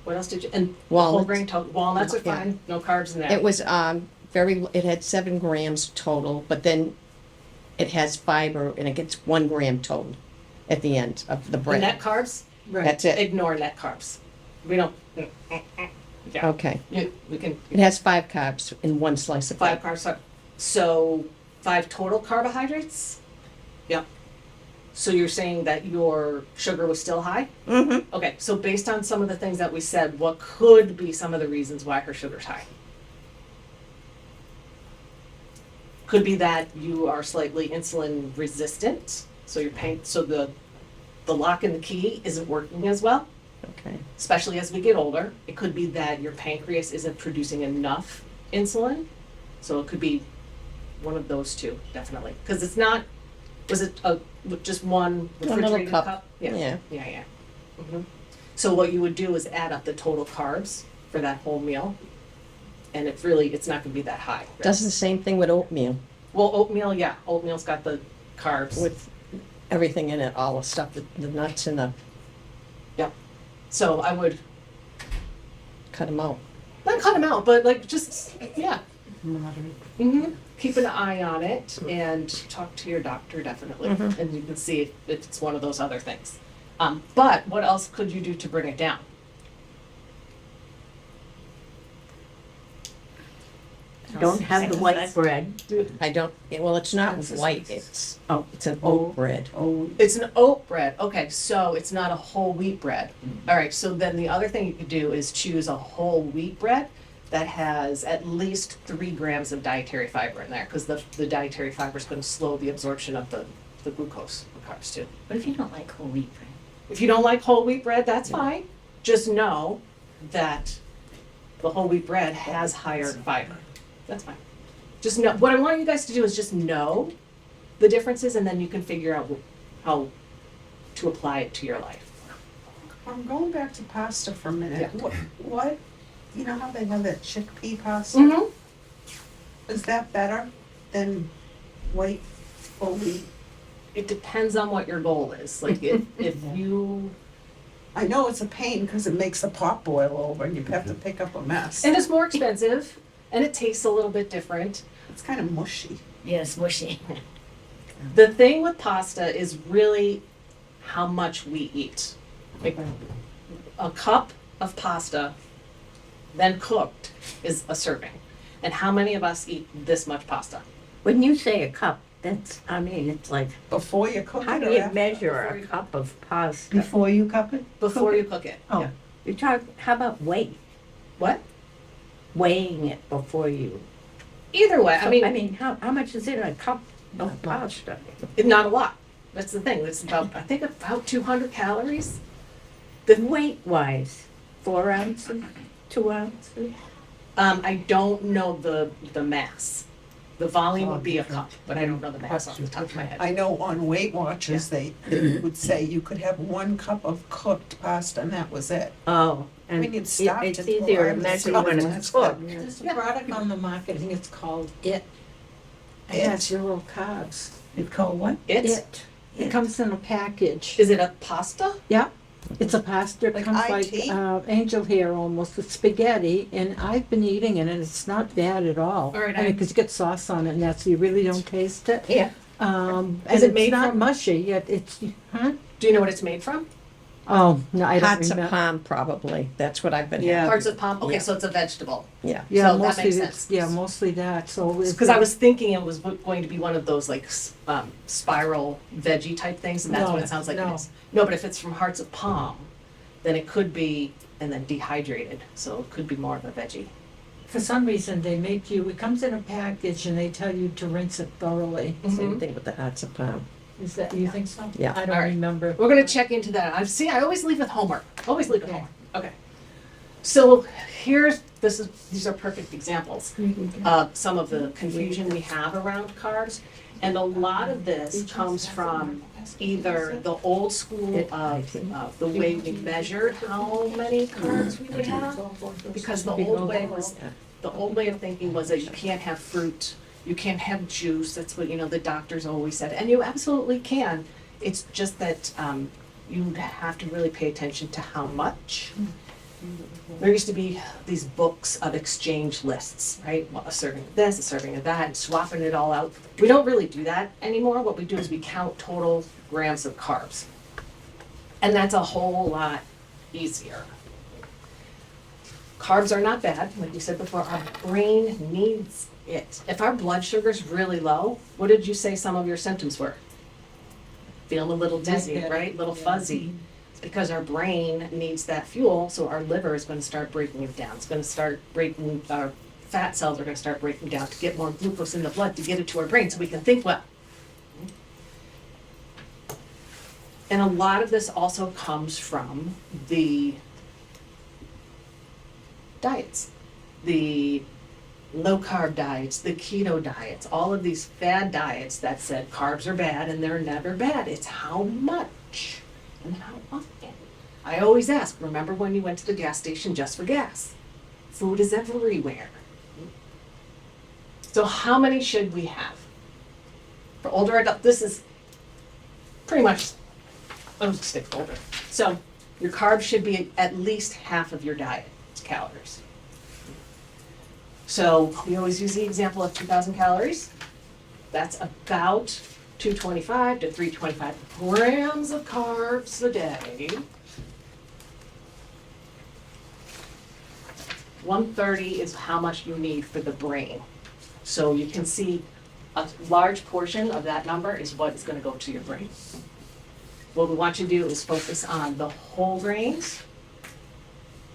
What else did you, and whole Walnuts. grain, walnuts are Yeah. fine, no carbs in that. It was it had 7 grams total, but then it has fiber and it gets 1 gram total at the end of the The bread. net carbs, Right. That's it. ignore net carbs. We don't, yeah, Okay. we can, It has 5 carbs in 1 slice of bread. 5 carbs, so 5 total carbohydrates? Yep. So you're saying that your sugar was still high? Mm-hmm. Okay, so based on some of the things that we said, what could be some of the reasons why her sugar's high? Could be that you are slightly insulin resistant, so the lock and the key isn't working as well, Okay. especially as we get older. It could be that your pancreas isn't producing enough insulin, so it could be one of those two, definitely. Because it's not, was it just one little refrigerated cup. cup? Yeah. Yeah. Mhm. So what you would do is add up the total carbs for that whole meal, and it's not gonna be that high. Does the same thing with oatmeal, Well, oatmeal, yeah, oatmeal's got the carbs. with everything in it, all the stuff, the nuts and the, So I would, cut them out. not cut them out, but like just, yeah. Moderate. Keep an eye on it and talk to your doctor definitely, Mhm. and you can see if it's one of those other things. But what else could you do to bring it down? Don't have the white bread. I don't, well, it's not That's a white, spice. it's an oat bread. Oh, It's an oat bread. Okay, so it's not a whole wheat bread. All right, so then the other thing you could do is choose a whole wheat bread that has at least 3 grams of dietary fiber in there, because the dietary fiber is going to slow the absorption of the glucose, the carbs too. What if you don't like whole wheat bread? If you don't like whole wheat bread, that's fine. Just know that the whole wheat bread has higher fiber. That's fine. Just know, what I want you guys to do is just know the differences, and then you can figure out how to apply it to your life. I'm going back to pasta for a minute. Yeah. What, you know how they have that chickpea pasta? Mm-hmm. Is that better than white whole wheat? It depends on what your goal is. Like if you, I know it's a pain because it makes the pot boil over and you have to pick up a mess. and it's more expensive, and it tastes a little bit different. It's kind of mushy. Yes, mushy. The thing with pasta is really how much we eat. Like a cup of pasta, then cooked, is a serving. And how many of us eat this much pasta? When you say a cup, it's like, Before you cook how it do or you after? measure Before a you- cup of pasta? before you cup it? Before you cook it. Oh. Yeah. You talk, how about weight? What? Weighing it before you. Either way, I mean, how much is in a cup of pasta? not a lot. That's the thing. It's about, I think about 200 calories. Weight-wise, 4 ounces, 2 ounces? I don't know the mass. The volume would be a cup, but I don't know the mass off the top of my head. I know on Weight Watchers, they would say you could have 1 cup of cooked pasta and that was it. Oh, and mean, you'd stop it's to easier to pour measure stuff when in it's that. cooked. There's a product on the market, I think it's called It. And It? that's 0 carbs. It's called what? It's, It comes in a package. is it a pasta? Yeah, it's a pasta, it Like comes like IT? angel hair almost with spaghetti, and I've been eating it, and it's not bad at all. All right, I mean, because you get sauce on it, and that's, you really don't taste it. Yeah. And Is it it's made not from- mushy, yet it's, huh? Do you know what it's made from? Oh, no, I don't Hearts of remember. palm, probably. That's what I've been Yeah. having. Parts of palm, okay, Yeah. so it's a vegetable. Yeah. Yeah, So that mostly, makes it's- sense. yeah, mostly that, so. Because I was thinking it was going to be one of those like spiral veggie type things, and that's what No, it sounds like no. it is. No, but if it's from Hearts of Palm, then it could be, and then dehydrated, so it could be more of a veggie. For some reason, they make you, it comes in a package and they tell you to rinse it thoroughly. Same thing with the hearts of palm. Is that, you think so? Yeah. I All don't right. remember. We're gonna check into that. I always leave with homework. Always leave with homework. Okay. So these are perfect examples of some of the confusion we have around carbs. And a lot of this comes from either the old school of the way we measured how many carbs we would have. Because the old way of thinking was that you can't have fruit, you can't have juice, that's what, the doctors always said, and you absolutely can. It's just that, you have to really pay attention to how much. There used to be these books of exchange lists, right? Well, a serving of this, a serving of that, and swapping it all out. We don't really do that anymore. What we do is we count total grams of carbs. And that's a whole lot easier. Carbs are not bad, like we said before, our brain needs it. If our blood sugar's really low, what did you say some of your symptoms were? Feeling a little dizzy, Lightheaded, right? Little yeah. fuzzy. It's because our brain needs that fuel, so our liver is gonna start breaking it down. It's gonna start breaking, our fat cells are gonna start breaking down to get more glucose in the blood to get it to our brain so we can think well. And a lot of this also comes from the diets, the low carb diets, the keto diets, all of these fad diets that said carbs are bad and they're never bad. It's how much and how often. I always ask, remember when you went to the gas station just for gas? Food is everywhere. So how many should we have? For older adults, this is pretty much, I'll stick to older. So your carbs should be at least half of your diet calories. So we always use the example of 2,000 calories. That's about 225 to 325 grams of carbs a day. 130 is how much you need for the brain. So you can see a large portion of that number is what is going to go to your brain. What we want you to do is focus on the whole grains.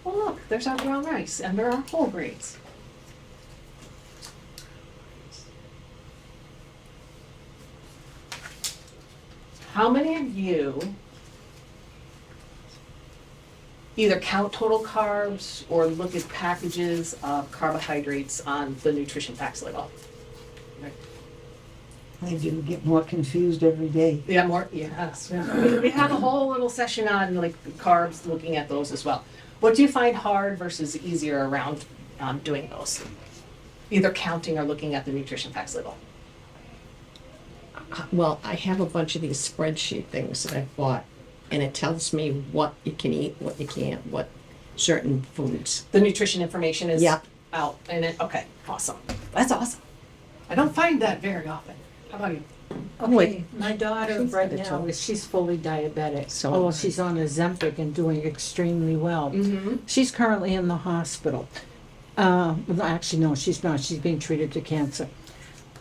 Well, look, there's our brown rice, and there are whole grains. How many of you either count total carbs or look at packages of carbohydrates on the nutrition facts label? I do get more confused every day. Yeah, more, yes. We have a whole little session on like carbs, looking at those as well. What do you find hard versus easier around doing those? Either counting or looking at the nutrition facts label. Well, I have a bunch of these spreadsheet things that I've bought, and it tells me what you can eat, what you can't, what certain foods. The nutrition information is Yeah. out, and okay, awesome. That's awesome. I don't find that very often. How about you? Okay, my daughter She's right got it now, too. she's fully diabetic. So- Oh, she's on Ozempic and doing extremely well. Mm-hmm. She's currently in the hospital. Well, actually, no, she's not. She's being treated to cancer.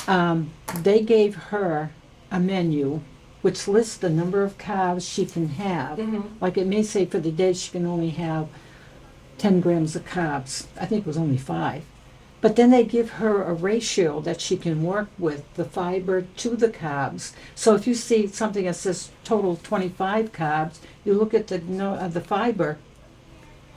They gave her a menu which lists the number of carbs she can have. Mm-hmm. Like it may say for the day she can only have 10 grams of carbs. I think it was only 5. But then they give her a ratio that she can work with, the fiber to the carbs. So if you see something that says total 25 carbs, you look at the fiber,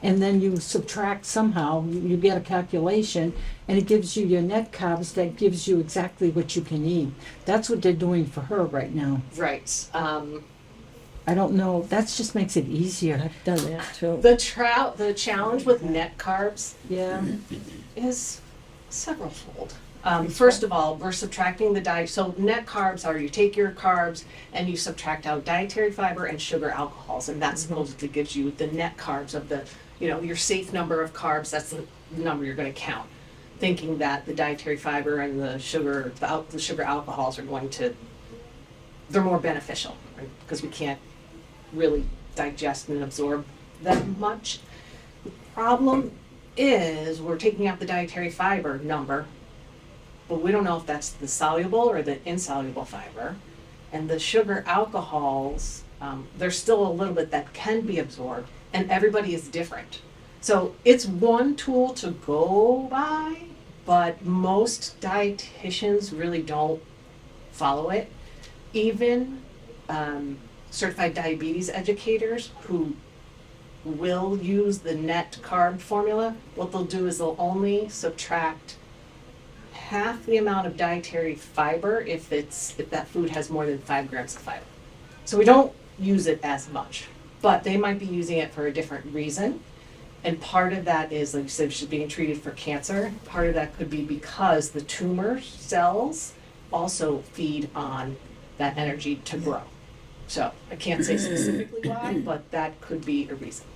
and then you subtract somehow, you get a calculation, and it gives you your net carbs that gives you exactly what you can eat. That's what they're doing for her right now. Right. I don't know, that just makes it easier. I've done that too. The challenge with net carbs Yeah. is severalfold. First of all, we're subtracting the diet. So net carbs are you take your carbs and you subtract out dietary fiber and sugar alcohols, and that supposedly gives you the net carbs of the, your safe number of carbs. That's the number you're going to count, thinking that the dietary fiber and the sugar, the sugar alcohols are going to, they're more beneficial, right? Because we can't really digest and absorb that much. The problem is we're taking out the dietary fiber number, but we don't know if that's the soluble or the insoluble fiber. And the sugar alcohols, there's still a little bit that can be absorbed, and everybody is different. So it's one tool to go by, but most dietitians really don't follow it. Even certified diabetes educators who will use the net carb formula, what they'll do is they'll only subtract half the amount of dietary fiber if that food has more than 5 grams of fiber. So we don't use it as much, but they might be using it for a different reason. And part of that is, like you said, she's being treated for cancer. Part of that could be because the tumor cells also feed on that energy to grow. So I can't say specifically why, but that could be a reason.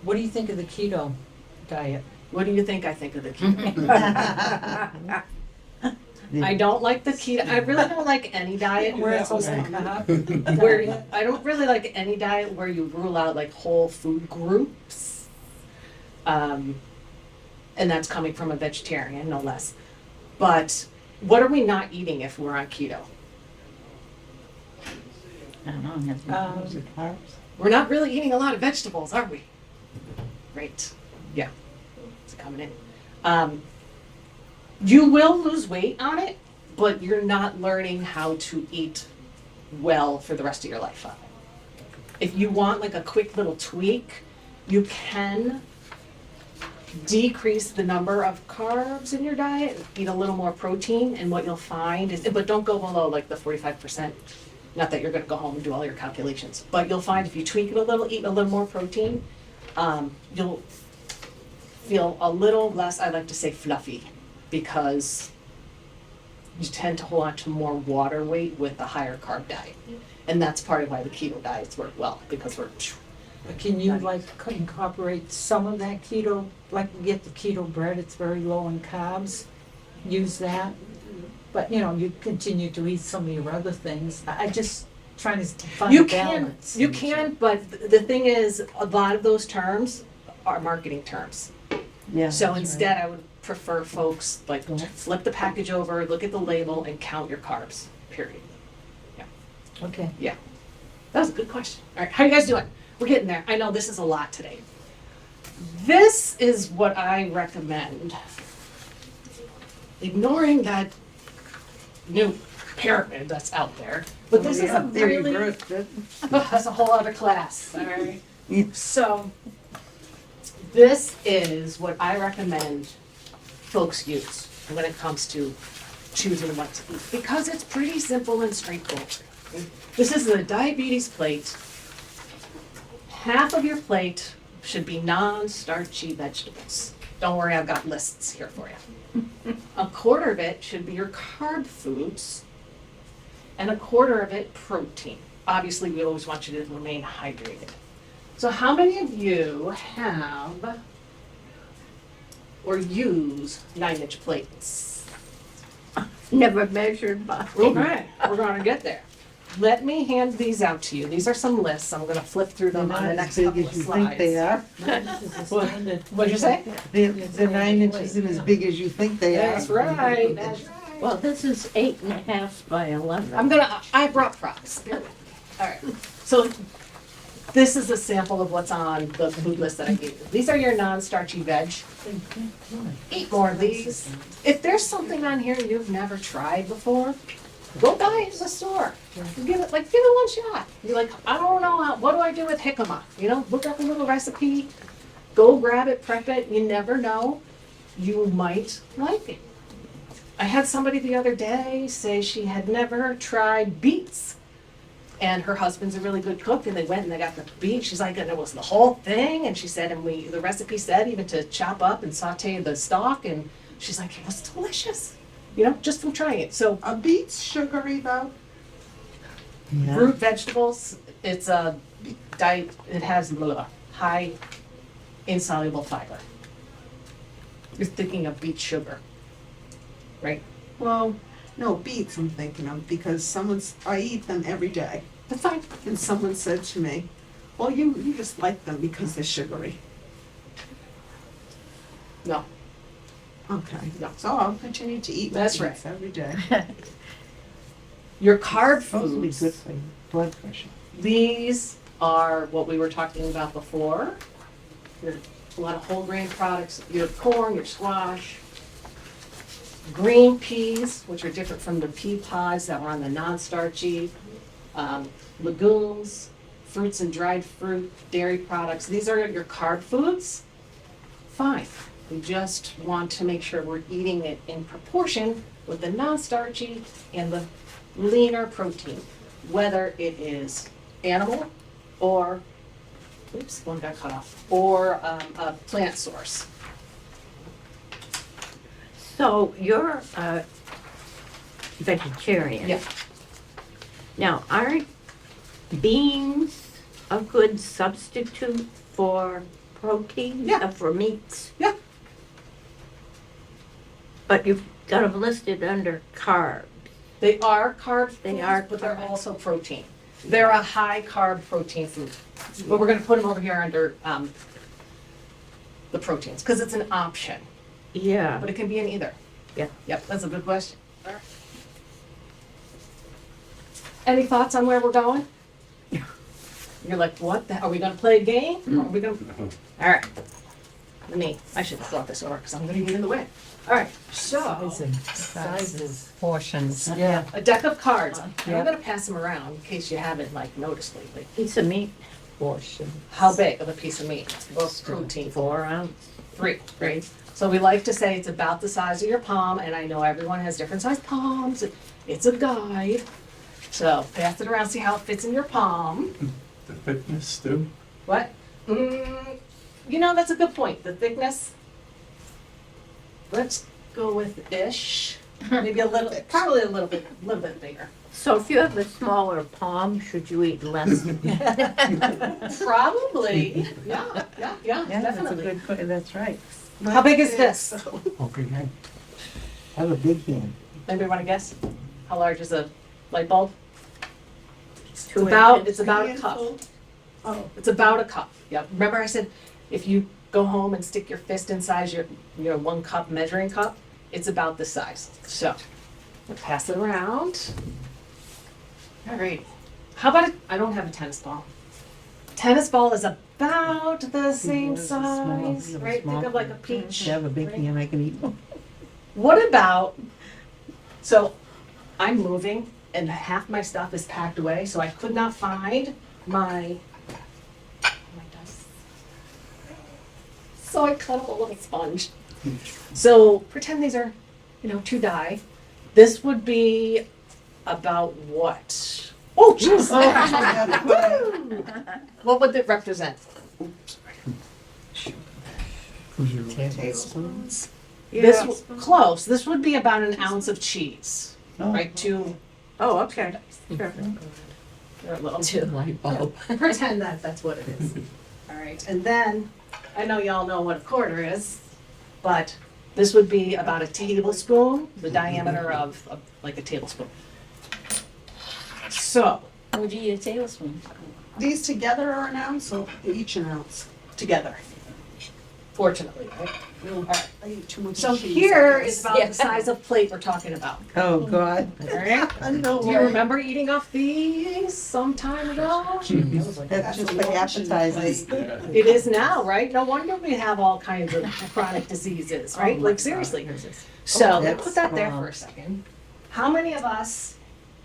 What do you think of the keto diet? What do you think I think of the keto? I don't like the keto. I really don't like any diet where it's where I don't really like any diet where you rule out like whole food groups. And that's coming from a vegetarian, no less. But what are we not eating if we're on keto? I don't know. Those are carbs. We're not really eating a lot of vegetables, are we? Right. Yeah. It's coming in. You will lose weight on it, but you're not learning how to eat well for the rest of your life on it. If you want like a quick little tweak, you can decrease the number of carbs in your diet, eat a little more protein, and what you'll find is, but don't go below like the 45%. Not that you're gonna go home and do all your calculations, but you'll find if you tweak it a little, eat a little more protein, you'll feel a little less, I like to say fluffy, because you tend to hold on to more water weight with a higher carb diet. And that's part of why the keto diets work well, because we're But can you like incorporate some of that keto, like you get the keto bread, it's very low in carbs, use that? But you continue to eat some of your other things. I just trying to find You a can, balance. you can, but the thing is, a lot of those terms are marketing terms. Yeah. So instead, I would prefer folks like flip the package over, look at the label, and count your carbs. Period. Okay. That was a good question. All right, how you guys doing? We're getting there. I know this is a lot today. This is what I recommend. Ignoring that new pyramid that's out there, but this is a They really reversed it. that's a whole other class. All right. Yeah. So this is what I recommend folks use when it comes to choosing what to eat, because it's pretty simple and straightforward. This is the diabetes plate. Half of your plate should be non-starchy vegetables. Don't worry, I've got lists here for you. A quarter of it should be your carb foods, and a quarter of it protein. Obviously, we always want you to remain hydrated. So how many of you have or use 9-inch plates? Never measured, but. Okay, we're gonna get there. Let me hand these out to you. These are some lists. I'm gonna flip through them on the Not next as big couple as of you think they slides. are. What'd you say? The 9 inches isn't as big as you think they are. That's right, that's right. Well, this is 8.5 by 11. I brought props. Bear with me. All right, so this is a sample of what's on the food list that I gave you. These are your non-starchy veg. Eat more of these. If there's something on here you've never tried before, go buy it at the store. Give it one shot. You're like, I don't know, what do I do with jicama? Look up a little recipe. Go grab it, prep it, you never know, you might like it. I had somebody the other day say she had never tried beets. And her husband's a really good cook, and they went and they got the beets. She's like, and it was the whole thing, and she said, and the recipe said even to chop up and saute the stalk, and she's like, it was delicious, you know, just from trying it. So Are beets sugary though? root vegetables, it's a diet, it has high insoluble fiber. You're thinking of beet sugar, right? Well, no, beets I'm thinking of, because I eat them every day. That's fine. And someone said to me, well, you just like them because they're sugary. No, Okay, No. so I'll continue to eat my That's beets every day. your carb Supposed to be foods, good for your blood pressure. these are what we were talking about before. Your, a lot of whole grain products, your corn, your squash, green peas, which are different from the pea pods that were on the non-starchy, legumes, fruits and dried fruit, dairy products. These are your carb foods. Fine. We just want to make sure we're eating it in proportion with the non-starchy and the leaner protein, whether it is animal or, oops, one got cut off, or a plant source. So you're a vegetarian. Yeah. Now, aren't beans a good substitute for protein? Yeah. For meats? Yeah. But you've got them listed under carb. They are carb foods, They are but they're carb. also protein. They're a high carb protein food. But we're gonna put them over here under the proteins, because it's an option, Yeah. but it can be in either. Yeah. Yep, that's a good question. Any thoughts on where we're going? You're like, what the, are we gonna play a game? Or are we gonna, all right. I should have thought this over, because I'm gonna get in the way. All right, so, Sizes. Portions. Yeah. a deck of cards. I'm Yeah. gonna pass them around in case you haven't like noticed lately. Piece of meat, Portion. How big of a piece of meat? Protein. 4 ounce. Three, right? So we like to say it's about the size of your palm, and I know everyone has different sized palms. It's a guide. So pass it around, see how it fits in your palm. The thickness too? What? You know, that's a good point. The thickness. Let's go with ish. Maybe a little, probably a little bit bigger. So if you have a smaller palm, should you eat less? Probably. Yeah, definitely. That's right. How big is this? Okay, I have a big hand. Anybody want to guess? How large is a light bulb? It's 2 about inches. a cup. Oh, It's about a cup. Yep. Remember I said if you go home and stick your fist inside your 1 cup measuring cup, it's about this size. So we'll pass it around. All right. How about I don't have a tennis ball. Tennis ball is about the same Yours is small. size, You have a right? small Think of like a hand. peach. I have a big right? hand, I can eat one. What about, so I'm moving and half my stuff is packed away, so I could not find my dice. So I cut up a little sponge. So pretend these are, 2 die. This would be about what? Oh, jeez. What would it represent? tablespoons. This, close, this would be about an ounce of cheese, Oh. right? 2. Oh, okay. Sure. They're a little too light bulb. Pretend that that's what it is. All right, and then, I know y'all know what a quarter is, but this would be about a tablespoon, the diameter of like a tablespoon. So, Would you eat a tablespoon? These together are an ounce, or each an ounce? together, fortunately, right? All right. I eat too much So cheese, here I is guess. about the size of plate we're talking about, Oh, God. all right? No Do you remember eating off these some time ago? That's just for appetizers. Yeah. It is now, right? No wonder we have all kinds of chronic diseases, right? Like seriously. So let's That's put that there small. for a second. How many of us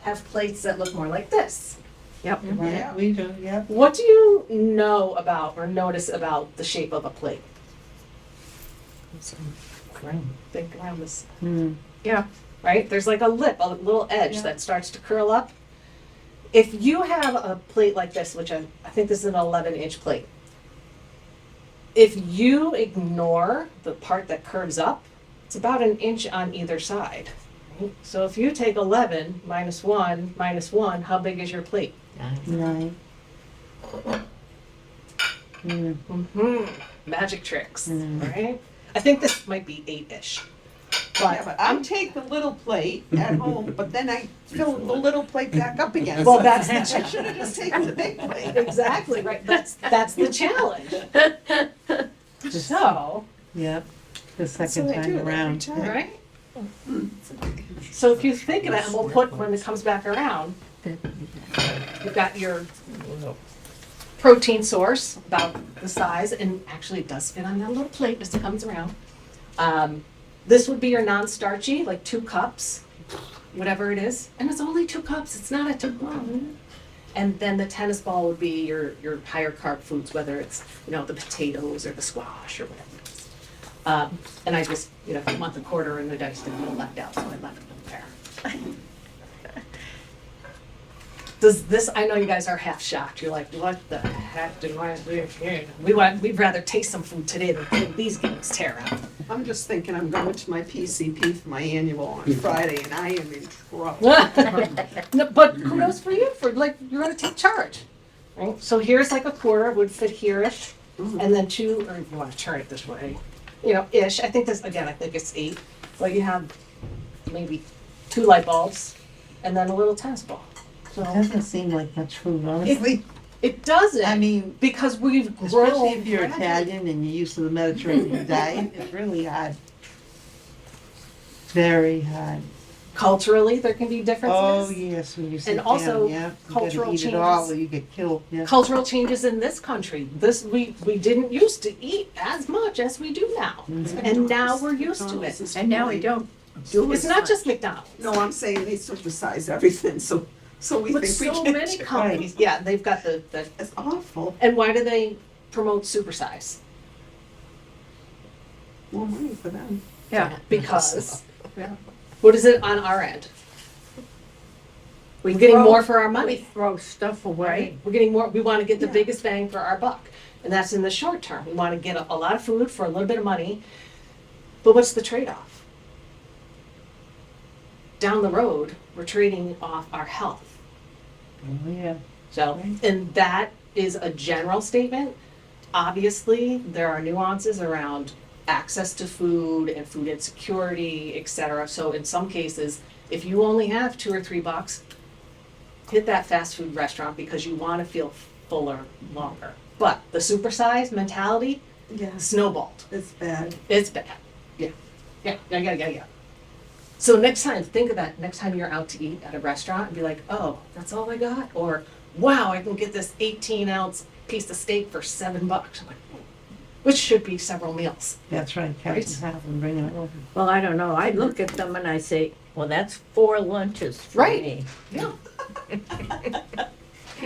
have plates that look more like this? Yep. Yeah. We do, yeah. What do you know about or notice about the shape of a plate? Think around this, Yeah. right? There's like a lip, a little edge Yeah. that starts to curl up. If you have a plate like this, which I think this is an 11-inch plate, if you ignore the part that curves up, it's about an inch on either side. Right? So if you take 11 minus 1, how big is your plate? 9. Mm-hmm. Magic tricks, Mm. right? I think this might be 8-ish. Yeah, but I take the little plate at home, but then I fill the little plate back up again. Well, So that's I should have just taken the big plate. exactly right. That's the challenge. So, Yep, the That's what second I do time every around. time. right? So if you think of it, and we'll put when it comes back around, you've got your protein source about the size, and actually it does fit on that little plate as it comes around. This would be your non-starchy, like 2 cups, whatever it is, and it's only 2 cups. It's not a 2 And then the tennis ball would be your higher carb foods, whether it's the potatoes or the squash or whatever it is. And I just if you want the quarter and the dice to be left out, so I left them there. Does this? I know you guys are half shocked. You're like, what the heck do I do here? We'd rather taste some food today than play these games, Tara. I'm just thinking I'm going to my PCP for my annual on Friday and I am in trouble. No, but kudos for you for you're gonna take charge, right? So here's like a quarter would fit here-ish, and then 2, or if you want to turn it this way, ish. I think I think it's 8. Well, you have maybe 2 light bulbs, and then a little tennis ball. So Doesn't seem like much food, honestly. it doesn't. I mean, because we've especially grown. if you're Italian and you're used to the Mediterranean diet, it's really hard. Very hard. Culturally, there can be differences. Oh, yes, when you sit And down, also yeah. cultural You gotta eat it all changes. or you get killed, yeah. Cultural changes in this country. We didn't used to eat as much as we do now, and now we're used to it. And now we don't do It's as not much. just McDonald's. No, I'm saying they supersize everything, so we But think we so can. many companies, yeah, they've got the. It's awful. And why do they promote supersize? More money for them. Yeah. Because what is it on our end? We're getting more for our We money, throw stuff away. right? We're getting more. We want to get the Yeah. biggest bang for our buck, and that's in the short term. We want to get a lot of food for a little bit of money, but what's the trade-off? Down the road, we're trading off our health. Oh, yeah. So, and that is a general statement. Obviously, there are nuances around access to food and food insecurity, et cetera. So in some cases, if you only have $2 or $3, hit that fast food restaurant because you want to feel fuller longer. But the supersize mentality Yes, snowballed. it's bad. It's bad. Yeah. So next time, think of that. Next time you're out to eat at a restaurant and be like, oh, that's all I got? Or, wow, I can get this 18-ounce piece of steak for $7. I'm like, which should be several meals. That's right, cut it in half and bring it over. Well, I don't know. I look at them and I say, well, that's 4 lunches for Right. me. Yeah.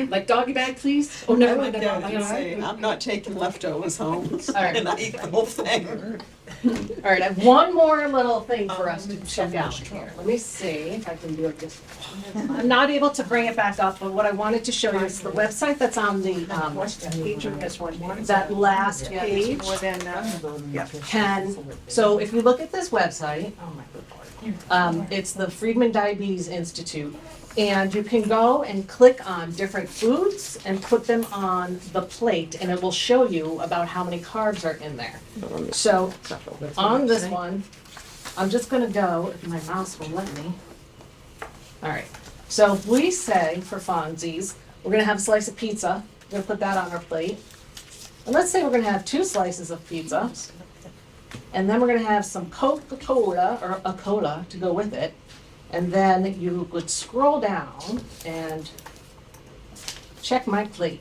Like doggy bag, please? Oh, never mind. I'm not taking leftovers home. All right. And I eat the whole thing. All right, I have one more little thing for us to check out here. Let me see if I can do it this way. I'm not able to bring it back up, but what I wanted to show you is the website that's on the, that last page. So if you look at this website, oh my good lord. It's the Friedman Diabetes Institute. And you can go and click on different foods and put them on the plate, and it will show you about how many carbs are in there. So on this one, I'm just gonna go, if my mouse will let me. All right, so if we say for funsies, we're gonna have a slice of pizza, we're gonna put that on our plate. And let's say we're gonna have 2 slices of pizza, and then we're gonna have some Coca-Cola, or a cola to go with it. And then you would scroll down and check my plate.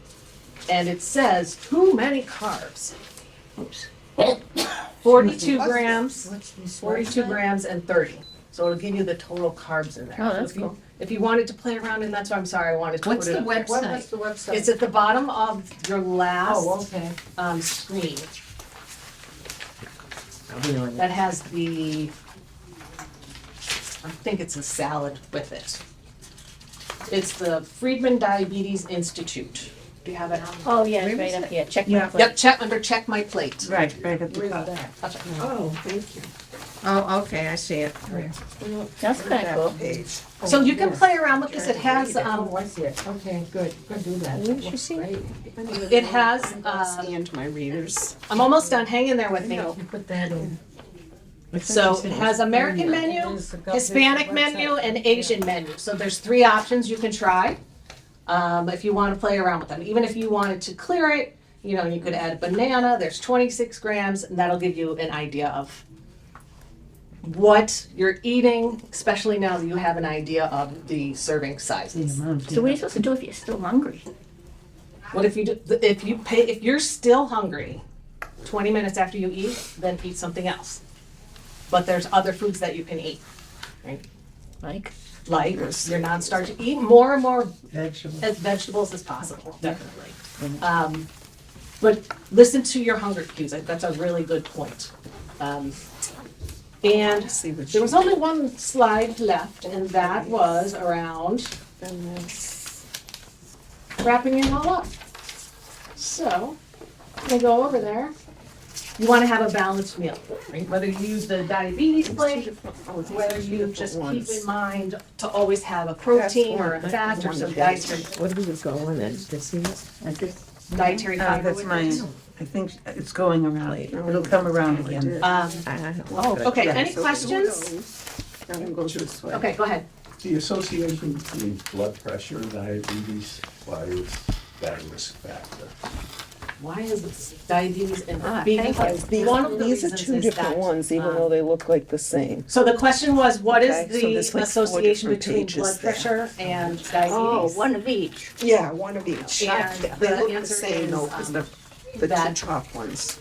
And it says, too many carbs. Oops. 42 grams, 42 grams and 30. So it'll give you the total carbs in there. Oh, So that's if you- cool. If you wanted to play around, and that's why I'm sorry, I wanted to What's put it the up there. website? the website? It's at the bottom of your last Oh, okay. screen. That has the, I think it's a salad with it. It's the Friedman Diabetes Institute. Do you have it? Oh, yeah, it's right up here, check my Yeah. plate. Yep, check my plate. Right, right at the Where's top. that? That's right. Oh, thank you. Oh, okay, I see it. That's kinda cool. Page. So you can play around with this. It has, Oh, I see it. Okay, good. Good, do that. Where did you see it? it has, And my readers. I'm almost done. Hang in there with me. You put that in. So it has American menu, Hispanic menu, and Asian menu. So there's 3 options you can try if you want to play around with them. Even if you wanted to clear it, you know, you could add a banana. There's 26 grams, and that'll give you an idea of what you're eating, especially now that you have an idea of the serving sizes. So what are you supposed to do if you're still hungry? What if you do, if you're still hungry 20 minutes after you eat, then eat something else. But there's other foods that you can eat, right? Like, Like your non-starch, eat more and more Vegetables. as vegetables as possible, definitely. But listen to your hunger cues. That's a really good point. And See what there was only one slide left, and that was around wrapping it all up. So, I'm gonna go over there. You wanna have a balanced meal, right? Whether you use the diabetes plate, whether you just keep in mind to always have a protein or a fat or some dietary What do we go on it? This is? dietary fiber That's with mine. it. I think it's going around. It'll come around again. Okay, any questions? I'm gonna go this way. Okay, go ahead. The association between blood pressure and diabetes, why is that a risk factor? Why is this diabetes and Ah, because thank you. one of the These are reasons two is different that, ones, even though they look like the same. So the question was, what is Okay, so the there's like 4 association different between pages blood there. pressure and oh, diabetes? one of each. Yeah, one of each. And They the look the answer same is, though, 'cause the two that top ones.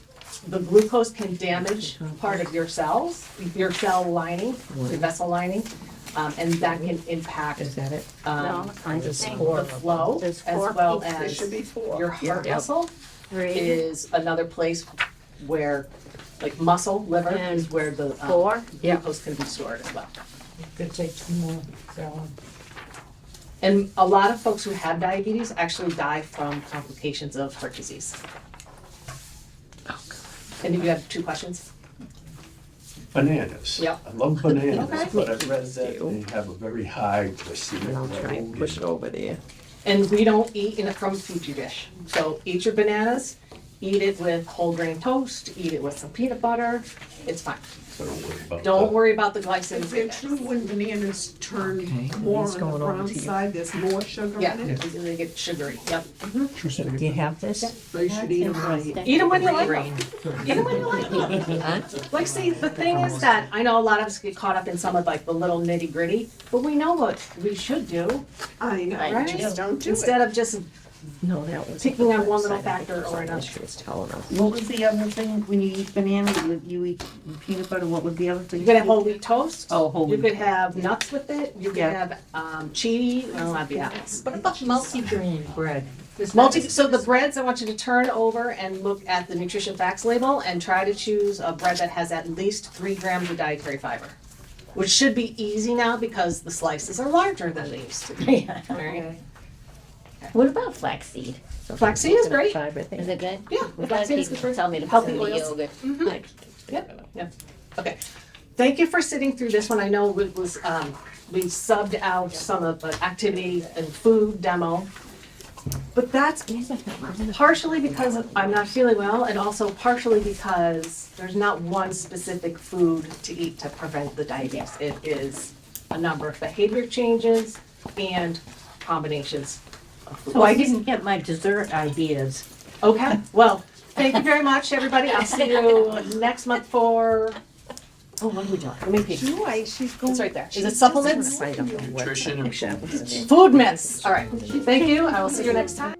the glucose can damage part of your cells, your cell lining, your vessel lining, and that can impact that it? No, I just think the flow There's as 4 well pieces. There as should be 4. your heart Yeah. muscle. 3, Is another place where, like muscle, liver, is And where the 4. glucose can be stored as well. Could take 2 more, so. And a lot of folks who have diabetes actually die from complications of heart disease. And you have 2 questions? Bananas. Yep. I love bananas, Okay. but I've read that they have a very high glycemic level. Push it over there. And we don't eat in a crumb petri dish. So eat your bananas, eat it with whole grain toast, eat it with some peanut butter, it's fine. So don't worry about Don't that. worry about the Is glycemic it index. true when bananas turn Okay, more these on going the over brown to you. side, there's more sugar Yeah, in it? they get sugary, yep. Do you have this? So you should eat them right. Eat them when you like them. Eat them when you like them. Like, see, the thing is that, I know a lot of us get caught up in some of like the little nitty gritty, but we know what we should do, I know, Right. just don't do it. instead of just No, that was. picking on one little factor or another. She was telling us. What was the other thing, when you eat banana, you eat peanut butter, what was the other thing? You could have whole wheat toast. Oh, whole You wheat. could have nuts with it. You could Yeah. have cheese. No, not the apples. What about multi-grain bread? So the breads, I want you to turn over and look at the nutrition facts label and try to choose a bread that has at least 3 grams of dietary fiber, which should be easy now because the slices are larger than they used to be. All right. What about flaxseed? Flaxseed is great. Is it good? Yeah, A lot of flaxseed is people good for tell me to put healthy in the oils. yogurt. Mhm. Yep. Okay. Thank you for sitting through this one. I know it was, we subbed out some of the activity and food demo. But that's partially because I'm not feeling well and also partially because there's not one specific food to eat to prevent the diabetes. It is a number of behavior changes and combinations of foods. So I didn't get my dessert ideas. Okay, well, thank you very much, everybody. I'll see you next month for, oh, what are we doing? Let me peek. She's going. It's right there. Is it supplements? Nutrition and Food myths. All right. Thank you. I will see you next time.